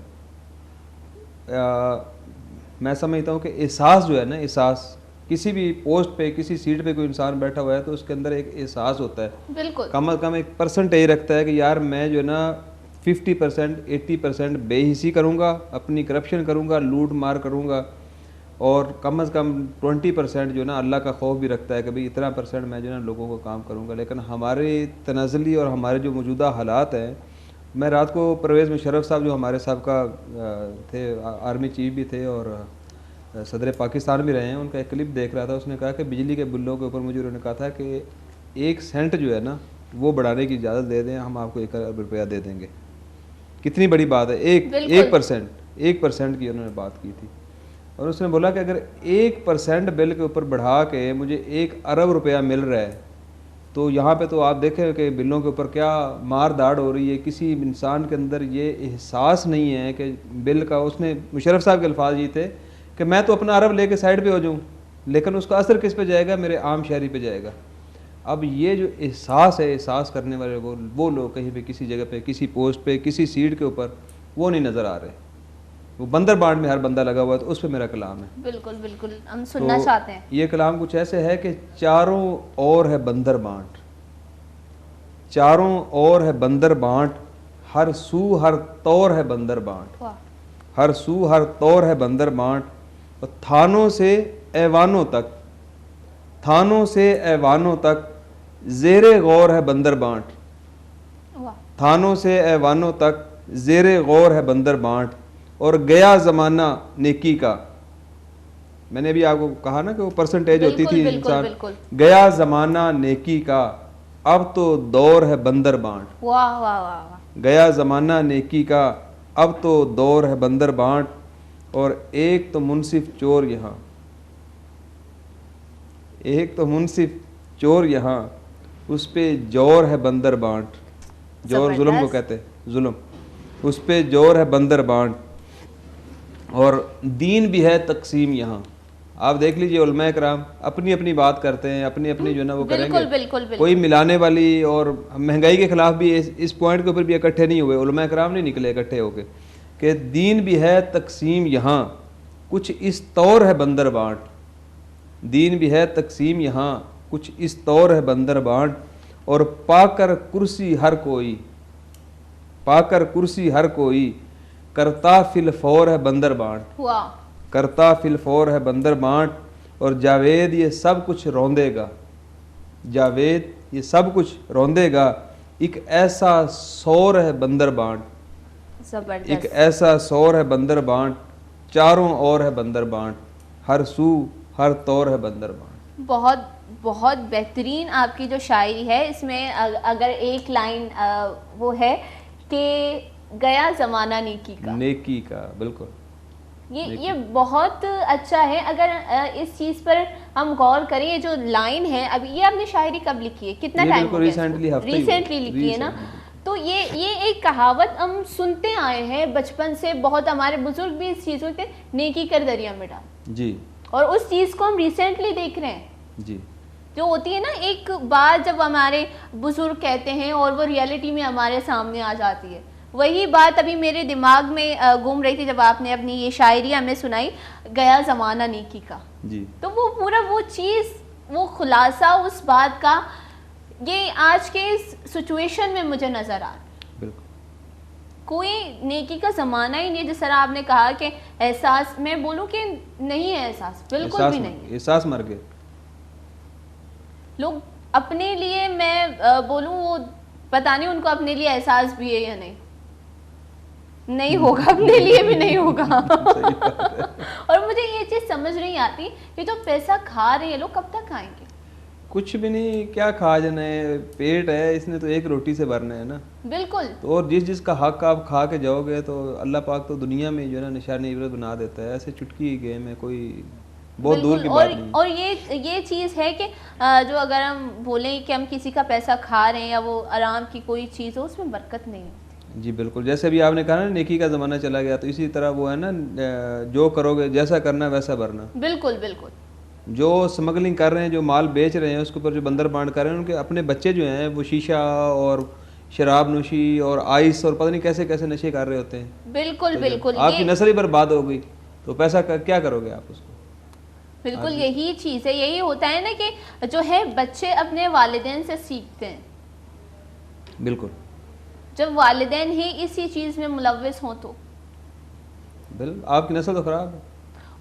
मैं समझता हूँ कि एहसास जो है ना, एहसास किसी भी पोस्ट पे, किसी सीट पे कोई इंसान बैठा हुआ है तो उसके अंदर एक एहसास होता है, बिल्कुल कम अज़ कम एक परसेंटेज रखता है कि यार मैं जो है ना 50% 80% बेहिसी करूँगा, अपनी करप्शन करूँगा, लूट मार करूँगा, और कम अज़ कम 20% जो ना अल्लाह का खौफ भी रखता है कि भाई इतना परसेंट मैं जो ना लोगों को काम करूँगा। लेकिन हमारे तनाज़ली और हमारे जो मौजूदा हालात हैं, मैं रात को परवेज़ मुशर्रफ साहब जो हमारे साहब का थे, आर्मी चीफ भी थे और सदर पाकिस्तान भी रहे हैं, उनका एक क्लिप देख रहा था। उसने कहा कि बिजली के बिलों के ऊपर मुझे उन्होंने कहा था कि 1 सेंट जो है ना वो बढ़ाने की इजाज़त दे दें, हम आपको 1 अरब रुपया दे देंगे। कितनी बड़ी बात है, 1% की उन्होंने बात की थी। और उसने बोला कि अगर 1% बिल के ऊपर बढ़ा के मुझे 1 अरब रुपया मिल रहा है, तो यहाँ पे तो आप देखें कि बिलों के ऊपर क्या मार दाड़ हो रही है। किसी इंसान के अंदर ये एहसास नहीं है कि बिल का, उसने मुशर्रफ साहब के अल्फाज ये थे कि मैं तो अपना अरब लेके साइड पे हो जाऊँ, लेकिन उसका असर किस पे जाएगा, मेरे आम शहरी पे जाएगा। अब ये जो एहसास है, एहसास करने वाले वो लोग कहीं पे, किसी जगह पे, किसी पोस्ट पे, किसी सीट के ऊपर वो नहीं नज़र आ रहे। वो बंदर बांट में हर बंदा लगा हुआ है, तो उस पर मेरा कलाम है। बिल्कुल बिल्कुल, हम सुनना चाहते हैं। ये कलाम कुछ ऐसे है कि चारों ओर है बंदर बांट, चारों ओर है बंदर बांट, हर सू हर तौर है बंदर बांट, हर सू हर तौर है बंदर बांट, और थानों से ऐवानों तक, थानों से ऐवानों तक ज़ेरे गौर है बंदर बांट, थानों से ऐवानों तक ज़ेरे गौर है बंदर बांट, और गया ज़माना नेकी का। मैंने अभी आपको कहा ना कि वो परसेंटेज होती थी इंसान, गया ज़माना नेकी का, अब तो दौर है बंदर बांट। वाह वाह वाह। गया ज़माना नेकी का, अब तो दौर है बंदर बांट, और एक तो मुनसिफ चोर यहाँ, एक तो मुनसिफ चोर यहाँ, उस पे जोर है बंदर बांट। जोर जुल्म को कहते हैं, जुल्म, उस पे जोर है बंदर बांट, और दीन भी है तकसीम यहाँ। आप देख लीजिए उलमा कराम अपनी अपनी बात करते हैं, अपनी अपनी जो ना वो करेंगे, बिल्कुल। कोई मिलाने वाली, और महंगाई के खिलाफ भी इस पॉइंट के ऊपर भी इकट्ठे नहीं हुए, उलमा कराम नहीं निकले इकट्ठे होके कि दीन भी है तकसीम यहाँ, कुछ इस तौर है बंदर बांट। दीन भी है तकसीम यहाँ, कुछ इस तौर है बंदर बांट, और पाकर कुर्सी हर कोई, पाकर कुर्सी हर कोई, करता फिल फौर है बंदर बांट, करता फिल फौर है बंदर बांट, और जावेद ये सब कुछ रौंदेगा, जावेद ये सब कुछ रौंदेगा, एक ऐसा सौर है बंदर बांट, एक ऐसा सौर है बंदर बांट, चारों ओर है बंदर बांट, हर सू हर तौर है बंदर बांट। बहुत बहुत बेहतरीन आपकी जो शायरी है, इसमें अगर एक लाइन वो है कि गया ज़माना नेकी का, नेकी का, बिल्कुल ये बहुत अच्छा है। अगर इस चीज़ पर हम गौर करें, ये जो लाइन है, अभी ये आपने शायरी कब लिखी है, कितना टाइम हो गया? रिसेंटली लिखी है ना। तो ये एक कहावत हम सुनते आए हैं बचपन से, बहुत हमारे बुजुर्ग भी इस चीज़ को नेकी कर दरिया में डाल, जी, और उस चीज़ को हम रिसेंटली देख रहे हैं। जी। जो होती है ना एक बात जब हमारे बुजुर्ग कहते हैं और वो रियलिटी में हमारे सामने आ जाती है, वही बात अभी मेरे दिमाग में घूम रही थी जब आपने अपनी ये शायरी हमें सुनाई, गया ज़माना नेकी का जी। तो वो पूरा वो चीज़, वो खुलासा उस बात का ये आज के सिचुएशन में मुझे नज़र आ रहा है। कोई नेकी का ज़माना ही नहीं है, जिस तरह आपने कहा कि एहसास, मैं बोलूँ कि नहीं है एहसास, बिल्कुल भी नहीं है। एहसास मर गए लोग अपने लिए, मैं बोलूँ वो पता नहीं उनको अपने लिए एहसास भी है या नहीं होगा, अपने लिए भी नहीं होगा। और मुझे ये चीज़ समझ नहीं आती कि जो पैसा खा रहे हैं लोग कब तक खाएंगे? कुछ भी नहीं, क्या खा जाना है, पेट है इसने तो एक रोटी से भरना है ना। बिल्कुल। तो और जिसका हक आप खा के जाओगे तो अल्लाह पाक तो दुनिया में जो है ना निशानी इबरत बना देता है। ऐसे चुटकी ही गेम है, कोई बहुत दूर की बात नहीं। और ये चीज़ है कि जो अगर हम बोलें कि हम किसी का पैसा खा रहे हैं या वो आराम की कोई चीज़ हो, उसमें बरकत नहीं होती। जी बिल्कुल, जैसे अभी आपने कहा ना नेकी का ज़माना चला गया, तो इसी तरह वो है ना, जो करोगे जैसा करना वैसा भरना। बिल्कुल बिल्कुल। जो स्मगलिंग कर रहे हैं, जो माल बेच रहे हैं, उसके ऊपर जो बंदर बांट कर रहे हैं, उनके अपने बच्चे जो हैं वो शीशा और शराब नोशी और आइस और पता नहीं कैसे कैसे नशे कर रहे होते हैं। बिल्कुल तो बिल्कुल। आपकी नस्ल ही बर्बाद हो गई तो पैसा क्या करोगे आप उसको? बिल्कुल यही चीज़ है, यही होता है ना कि जो है बच्चे अपने वालिदैन से सीखते हैं। बिल्कुल, जब वालिदैन ही इसी चीज़ में मुलव्विस हों तो बिल्कुल आपकी नस्ल तो खराब है।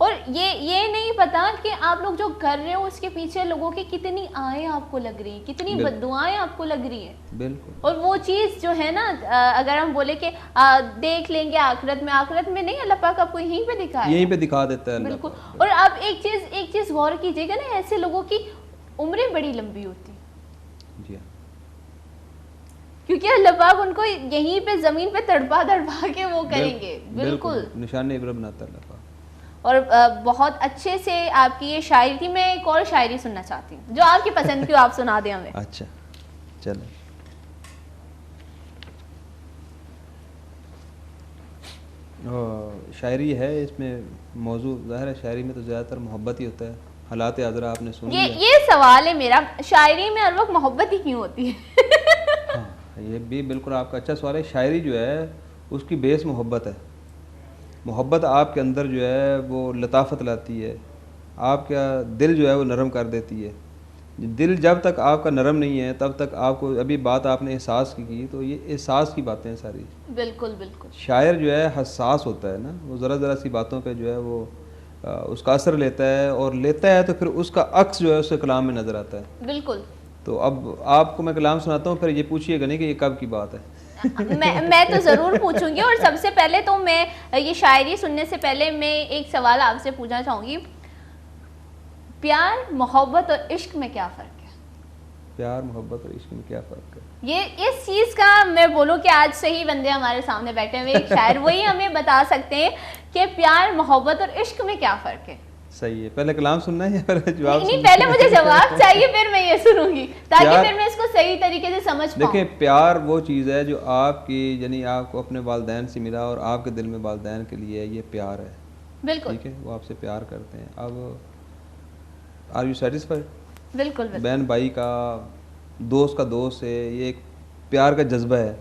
और ये नहीं पता कि आप लोग जो कर रहे हो उसके पीछे लोगों की कितनी आएँ आपको लग रही हैं, कितनी बद्दुआएं आपको लग रही हैं। बिल्कुल। और वो चीज़ जो है ना, अगर हम बोले कि देख लेंगे आखिरत में नहीं, अल्लाह पाक आपको यहीं पे दिखाएगा, यहीं पे दिखा देता है। बिल्कुल। और आप एक चीज़ गौर कीजिएगा ना, ऐसे लोगों की उम्रें बड़ी लंबी होती है। जी हाँ, क्योंकि अल्लाह पाक उनको यहीं पे ज़मीन पे तड़पा के वो करेंगे। बिल्कुल निशान इब्रत बनाता है अल्लाह पाक। और बहुत अच्छे से आपकी ये शायरी थी। मैं एक और शायरी सुनना चाहती हूँ जो आपकी पसंद की, आप सुना दें हमें। अच्छा चलें। शायरी है, इसमें मौजू ज़ाहिर है शायरी में तो ज़्यादातर मोहब्बत ही होता है। हालात आज़रा आपने सुन लिया। ये सवाल है मेरा, शायरी में हर वक्त मोहब्बत ही क्यों होती है? हाँ, ये भी बिल्कुल आपका अच्छा सवाल है। शायरी जो है उसकी बेस मोहब्बत है। मोहब्बत आपके अंदर जो है वो लताफत लाती है, आपका दिल जो है वो नरम कर देती है। दिल जब तक आपका नरम नहीं है तब तक आपको, अभी बात आपने एहसास की तो ये एहसास की बातें हैं सारी। बिल्कुल बिल्कुल। शायर जो है हसास होता है ना, वो ज़रा ज़रा सी बातों पे जो है वो उसका असर लेता है, और लेता है तो फिर उसका अक्स जो है उसके कलाम में नज़र आता है। बिल्कुल। तो अब आपको मैं कलाम सुनाता हूँ, फिर ये पूछिएगा नहीं कि ये कब की बात है। मैं तो ज़रूर पूछूंगी। और सबसे पहले तो मैं ये शायरी सुनने से पहले मैं एक सवाल आपसे पूछना चाहूँगी, प्यार मोहब्बत और इश्क में क्या फ़र्क है? प्यार मोहब्बत और इश्क में क्या फ़र्क है? ये इस चीज़ का मैं बोलूँ कि आज सही बंदे हमारे सामने बैठे हुए एक शायर वही हमें बता सकते हैं कि प्यार मोहब्बत और इश्क में क्या फ़र्क है। सही है, पहले कलाम सुनना है या फिर जवाब? नहीं, पहले मुझे जवाब चाहिए, फिर मैं ये सुनूंगी ताकि फिर मैं इसको सही तरीके से समझ पाऊं। देखिए, प्यार वो चीज़ है जो आपकी, यानी आपको अपने वालिदैन से मिला और आपके दिल में वालिदैन के लिए ये प्यार है। बिल्कुल ठीक है, वो आपसे प्यार करते हैं। अब आर यू सेटिस्फाइड? बिल्कुल। बहन भाई का, दोस्त का दोस्त है, ये एक प्यार का जज्बा है।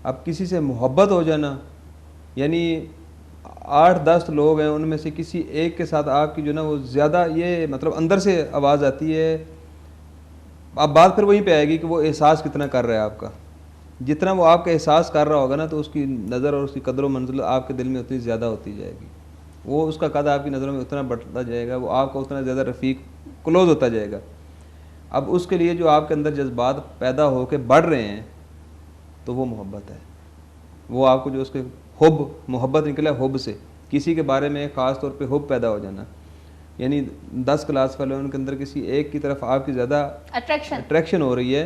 अब किसी से मोहब्बत हो जाना, यानी 8-10 लोग हैं, उनमें से किसी एक के साथ आपकी जो ना वो ज़्यादा, ये मतलब अंदर से आवाज़ आती है। अब बात फिर वहीं पे आएगी कि वो एहसास कितना कर रहा है आपका। जितना वो आपका एहसास कर रहा होगा ना, तो उसकी नज़र और उसकी कदर व मंजिल आपके दिल में उतनी ज़्यादा होती जाएगी। वो उसका कद आपकी नज़रों में उतना बढ़ता जाएगा, वो आपका उतना ज़्यादा रफ़ीक क्लोज़ होता जाएगा। अब उसके लिए जो आपके अंदर जज्बात पैदा हो के बढ़ रहे हैं, तो वो मोहब्बत है। वो आपको जो उसके हुब, मोहब्बत निकला हुब से, किसी के बारे में ख़ास तौर पे हुब पैदा हो जाना, यानी 10 क्लास वाले उनके अंदर किसी एक की तरफ आपकी ज़्यादा अट्रैक्शन हो रही है,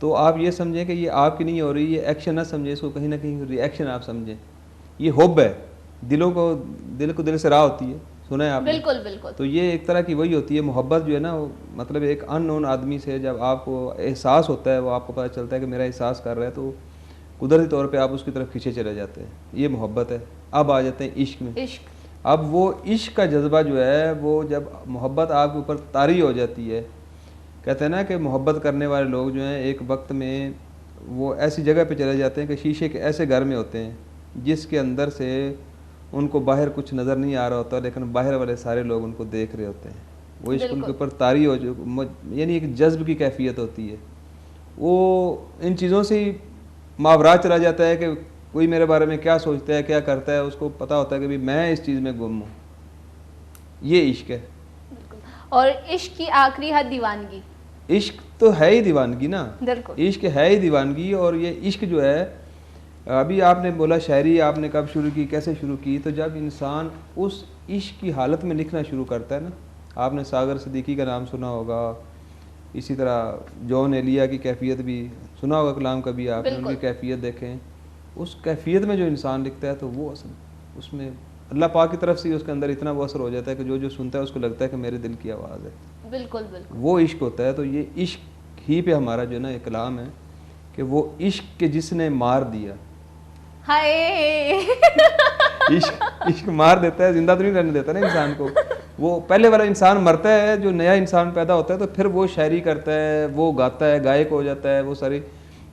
तो आप ये समझें कि ये आपकी नहीं हो रही, ये एक्शन ना समझें इसको, कहीं ना कहीं रिएक्शन आप समझें। ये हुब है, दिल को दिल से राह होती है, सुना है आपने? बिल्कुल बिल्कुल। तो ये एक तरह की वही होती है मोहब्बत जो है ना, मतलब एक अननोन आदमी से जब आपको एहसास होता है, वो आपको पता चलता है कि मेरा एहसास कर रहा है, तो कुदरती तौर पे आप उसकी तरफ खींचे चले जाते हैं। ये मोहब्बत है। अब आ जाते हैं इश्क में। अब वो इश्क का जज्बा जो है, वो जब मोहब्बत आपके ऊपर तारी हो जाती है, कहते हैं ना कि मोहब्बत करने वाले लोग जो हैं एक वक्त में वो ऐसी जगह पे चले जाते हैं कि शीशे के ऐसे घर में होते हैं जिसके अंदर से उनको बाहर कुछ नज़र नहीं आ रहा होता, लेकिन बाहर वाले सारे लोग उनको देख रहे होते हैं। वो इश्क उनके ऊपर तारी हो जो यानी एक जज्ब की कैफियत होती है। वो इन चीज़ों से ही मावरा चला जाता है कि कोई मेरे बारे में क्या सोचता है, क्या करता है, उसको पता होता है कि भाई मैं इस चीज़ में गुम हूँ। ये इश्क है। और इश्क की आखिरी हद दीवानगी। इश्क तो है ही दीवानगी ना, बिल्कुल इश्क है ही दीवानगी। और ये इश्क जो है, अभी आपने बोला शायरी आपने कब शुरू की, कैसे शुरू की, तो जब इंसान उस इश्क की हालत में लिखना शुरू करता है ना, आपने सागर सिद्दीकी का नाम सुना होगा, इसी तरह जॉन एलिया की कैफियत भी सुना होगा कलाम कभी आपने, उनकी कैफियत देखें। उस कैफियत में जो इंसान लिखता है तो वो असल उसमें अल्लाह पाक की तरफ से उसके अंदर इतना वो असर हो जाता है कि जो जो सुनता है उसको लगता है कि मेरे दिल की आवाज़ है। बिल्कुल बिल्कुल वो इश्क होता है। तो ये इश्क ही पे हमारा जो ना एक कलाम है कि वो इश्क के जिसने मार दिया। हाय इश्क मार देता है, जिंदा तो नहीं रहने देता ना इंसान को। वो पहले वाला इंसान मरता है, जो नया इंसान पैदा होता है तो फिर वो शायरी करता है, वो गाता है, गायक हो जाता है, वो सारी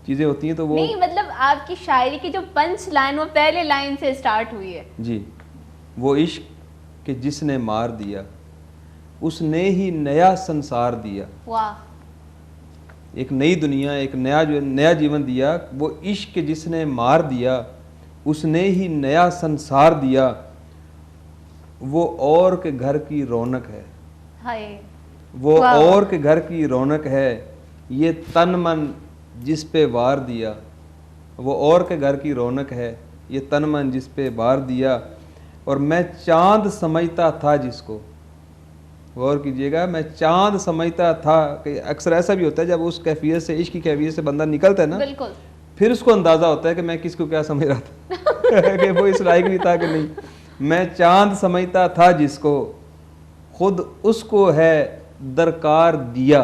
चीज़ें होती हैं। तो वो नहीं, मतलब आपकी शायरी की जो पंच लाइन वो पहले लाइन से स्टार्ट हुई है जी। वो इश्क के जिसने मार दिया उसने ही नया संसार दिया। वाह। एक नई दुनिया, एक नया जीवन दिया। वो इश्क के जिसने मार दिया उसने ही नया संसार दिया। वो और के घर की रौनक है। हाय। वो और के घर की रौनक है। ये तन मन जिस पे वार दिया। वो और के घर की रौनक है, ये तन मन जिस पे वार दिया। और मैं चांद समझता था जिसको, गौर कीजिएगा, मैं चांद समझता था। कि अक्सर ऐसा भी होता है जब उस कैफियत से, इश्क की कैफियत से बंदा निकलता है ना, बिल्कुल फिर उसको अंदाजा होता है कि मैं किसको क्या समझ रहा था कि वो इस लायक नहीं था कि नहीं। मैं चांद समझता था जिसको, खुद उसको है दरकार दिया।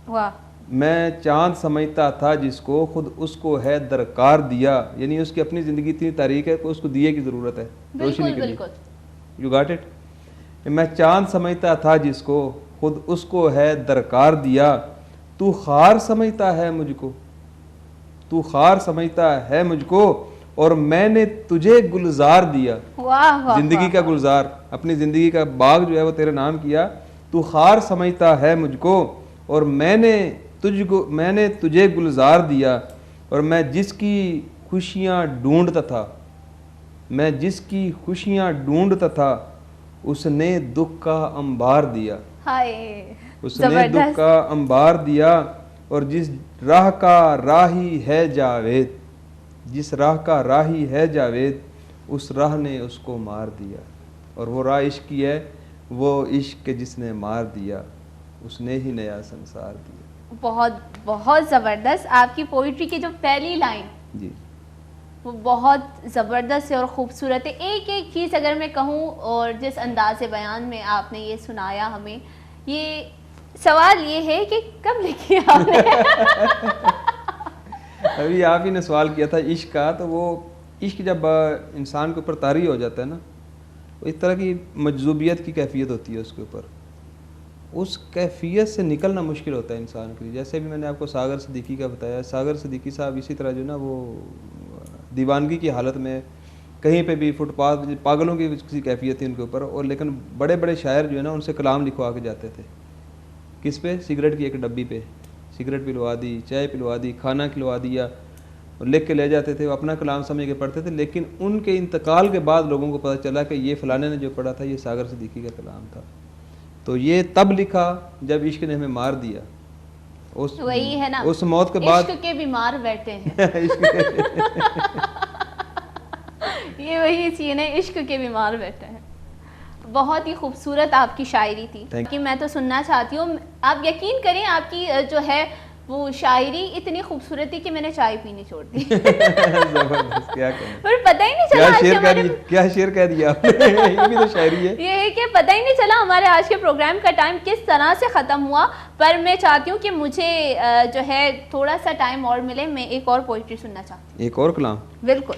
वाह। मैं चांद समझता था जिसको, खुद उसको है दरकार दिया। यानी उसकी अपनी ज़िंदगी इतनी तारीख है कि उसको दिए की ज़रूरत है रोशनी के लिए। You got it. मैं चांद समझता था जिसको, खुद उसको है दरकार दिया। तू खार समझता है मुझको, तू खार समझता है मुझको, और मैंने तुझे गुलजार दिया। वाह वाह। जिंदगी का गुलजार, अपनी ज़िंदगी का बाग जो है वो तेरे नाम किया। तू खार समझता है मुझको और मैंने तुझे गुलजार दिया। और मैं जिसकी खुशियाँ ढूंढता था, मैं जिसकी खुशियाँ ढूंढता था, उसने दुख का अंबार दिया। हाय। उसने दुख का अंबार दिया। और जिस राह का राही है जावेद, जिस राह का राही है जावेद, उस राह ने उसको मार दिया। और वो राह इश्क की है, वो इश्क के जिसने मार दिया, उसने ही नया संसार दिया। बहुत बहुत ज़बरदस्त। आपकी पोइट्री की जो पहली लाइन जी, वो बहुत ज़बरदस्त है और ख़ूबसूरत है। एक एक चीज़ अगर मैं कहूँ, और जिस अंदाज़ बयान में आपने ये सुनाया हमें, ये सवाल ये है कि कब लिखी आपने? अभी आप ही ने सवाल किया था इश्क का, तो वो इश्क जब इंसान के ऊपर तारी हो जाता है ना, तो इस तरह की मजजूबियत की कैफियत होती है उसके ऊपर। उस कैफियत से निकलना मुश्किल होता है इंसान के लिए। जैसे भी मैंने आपको सागर सिद्दीकी का बताया, सागर सिद्दीकी साहब इसी तरह जो ना वो दीवानगी की हालत में कहीं पे भी फुटपाथ, पागलों की किसी कैफियत थी उनके ऊपर। और लेकिन बड़े बड़े शायर जो है ना उनसे कलाम लिखवा के जाते थे। किस पे? सिगरेट की एक डब्बी पे सिगरेट पिलवा दी, चाय पिलवा दी, खाना खिलवा दिया, और लिख के ले जाते थे। वो अपना कलाम समझ के पढ़ते थे। लेकिन उनके इंतकाल के बाद लोगों को पता चला कि ये फलाने ने जो पढ़ा था ये सागर सिद्दीकी का कलाम था। तो ये तब लिखा जब इश्क ने हमें मार दिया। उस वही है ना, उस मौत के बाद इश्क के बीमार बैठे हैं। ये वही सीन है, इश्क के बीमार बैठे हैं। बहुत ही खूबसूरत आपकी शायरी थी कि मैं तो सुनना चाहती हूँ। आप यकीन करें, आपकी जो है वो शायरी इतनी खूबसूरत थी कि मैंने चाय पीनी छोड़ दी। जबरदस्त, क्या करें। पर पता ही नहीं चला क्या शेर कह दिया आपने। ये भी तो शायरी है। ये है कि पता ही नहीं चला हमारे आज के प्रोग्राम का टाइम किस तरह से ख़त्म हुआ। पर मैं चाहती हूँ कि मुझे जो है थोड़ा सा टाइम और मिले, मैं एक और पोइट्री सुनना चाहती हूँ। एक और कलाम? बिल्कुल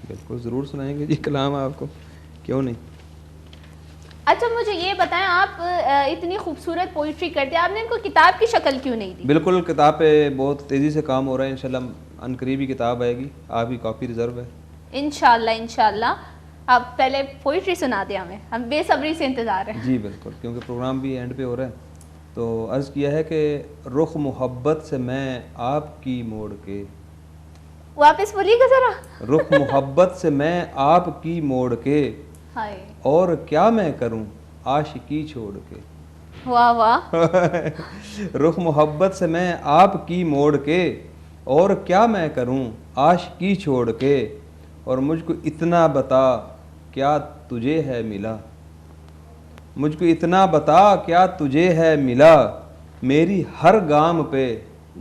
बिल्कुल, ज़रूर सुनाएंगे जी कलाम आपको, क्यों नहीं। अच्छा मुझे ये बताएं, आप इतनी खूबसूरत पोइट्री करते हैं, आपने इनको किताब की शक्ल क्यों नहीं दी? बिल्कुल, किताब पे बहुत तेज़ी से काम हो रहा है, इंशाल्लाह अनकरीबी किताब आएगी, आपकी कॉपी रिजर्व है। इंशाल्लाह इंशाल्लाह। आप पहले पोइट्री सुना दें हमें, हम बेसब्री से इंतज़ार हैं। जी बिल्कुल, क्योंकि प्रोग्राम भी एंड पे हो रहा है। तो अर्ज़ किया है कि रुख मोहब्बत से मैं आपकी मोड़ के, वापस बोलिएगा ज़रा। रुख मोहब्बत से मैं आपकी मोड़ के, हाय और क्या मैं करूं आशिकी छोड़ के। वाह वाह। रुख मोहब्बत से मैं आपकी मोड़ के, और क्या मैं करूं आशिकी छोड़ के, और मुझको इतना बता क्या तुझे है मिला, मुझको इतना बता क्या तुझे है मिला, मेरी हर गाम पे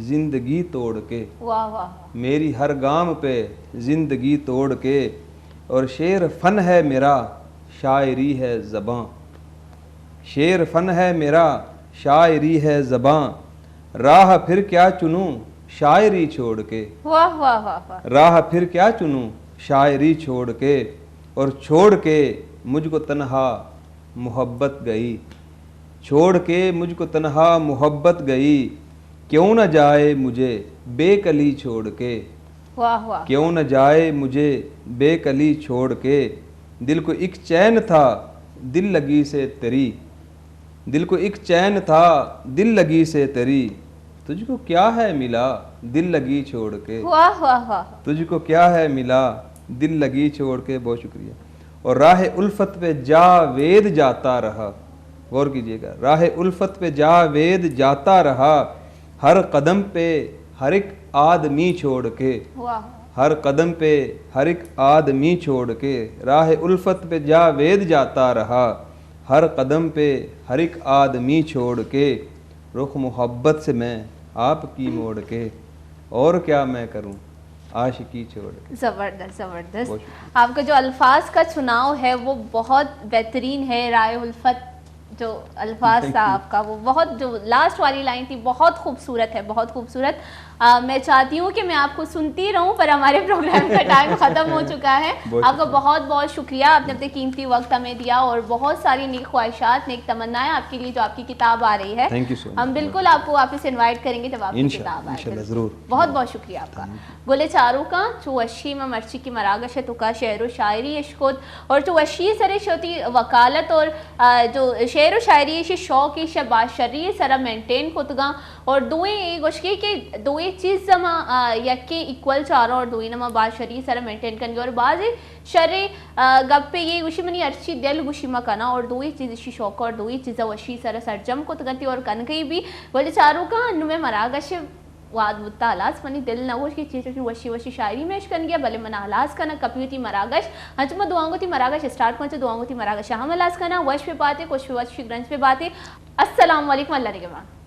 जिंदगी तोड़ के, वाह वाह। मेरी हर गाम पे जिंदगी तोड़ के, और शेर फन है मेरा शायरी है ज़बां, शेर फन है मेरा शायरी है ज़बां, राह फिर क्या चुनूं शायरी छोड़ के, वाह वाह वाह वाह। राह फिर क्या चुनूं शायरी छोड़ के, और छोड़ के मुझको तन्हा मोहब्बत गई, छोड़ के मुझको तन्हा मोहब्बत गई, क्यों न जाए मुझे बेकली छोड़ के, वाह वाह। क्यों न जाए मुझे बेकली छोड़ के, दिल को एक चैन था दिल लगी से तेरी, दिल को एक चैन था दिल लगी से तेरी, तुझको क्या है मिला दिल लगी छोड़ के, वाह वाह वाह। तुझको क्या है मिला दिल लगी छोड़ के। बहुत शुक्रिया। और राह उल्फत पे जावेद जाता रहा, गौर कीजिएगा, राह उल्फत पे जावेद जाता रहा, हर कदम पे हर एक आदमी छोड़ के, वाह। हर कदम पे हर एक आदमी छोड़ के, राह उल्फत पे जावेद जाता रहा, हर कदम पे हर एक आदमी छोड़ के, रुख मोहब्बत से मैं आपकी मोड़ के, और क्या मैं करूं आशिकी छोड़ के। ज़बरदस्त ज़बरदस्त। बहुत आपका जो अल्फाज का चुनाव है वो बहुत बेहतरीन है। राय उल्फत जो अल्फाज था आपका, वो बहुत, जो लास्ट वाली लाइन थी बहुत खूबसूरत है, बहुत खूबसूरत। मैं चाहती हूँ कि मैं आपको सुनती रहूँ, पर हमारे प्रोग्राम का टाइम ख़त्म हो चुका है। आपका बहुत बहुत शुक्रिया, आपने अपने कीमती वक्त हमें दिया, और बहुत सारी नेक ख्वाहिशात, नेक तमन्नाएं आपके लिए जो आपकी किताब आ रही है। Thank you so much. हम बिल्कुल आपको वापस इनवाइट करेंगे जब आपकी किताब आए। इंशाल्लाह ज़रूर। बहुत बहुत शुक्रिया आपका। गुले चारों का चुवशी में मर्ची की मरागश तुका शेर व शायरी इश्कुद, और चुवशी सरे शोती वकालत, और जो शेर व शायरी शे शौक शे बाशरी सरा मेंटेन खुदगा, और दुए गोशकी के दुए चीज़ जमा यके इक्वल चारों, और दुई नमा बाशरी सरा मेंटेन करेंगे, और बाज़ शरे गप्पे ये गुशी मनी अर्ची दिल गुशी मकाना, और दुई चीज़ इशी शौक, और दुई चीज़ वशी सरा सरजम खुदगती, और कन कहीं भी गुले चारों का नुमे मरागश वाद मुत्ता अलास मनी दिल नवोश की चीज़ की वशी वशी शायरी में कन गया भले मना अलास का ना कपियोती मरागश हंचमा दुआंगो ती मरागश स्टार्ट पहुंचे दुआंगो ती मरागश हम अलास का ना वश पे बातें कुछ वश ग्रंथ पे बातें। अस्सलाम वालेकुम, अल्लाह निगहबान।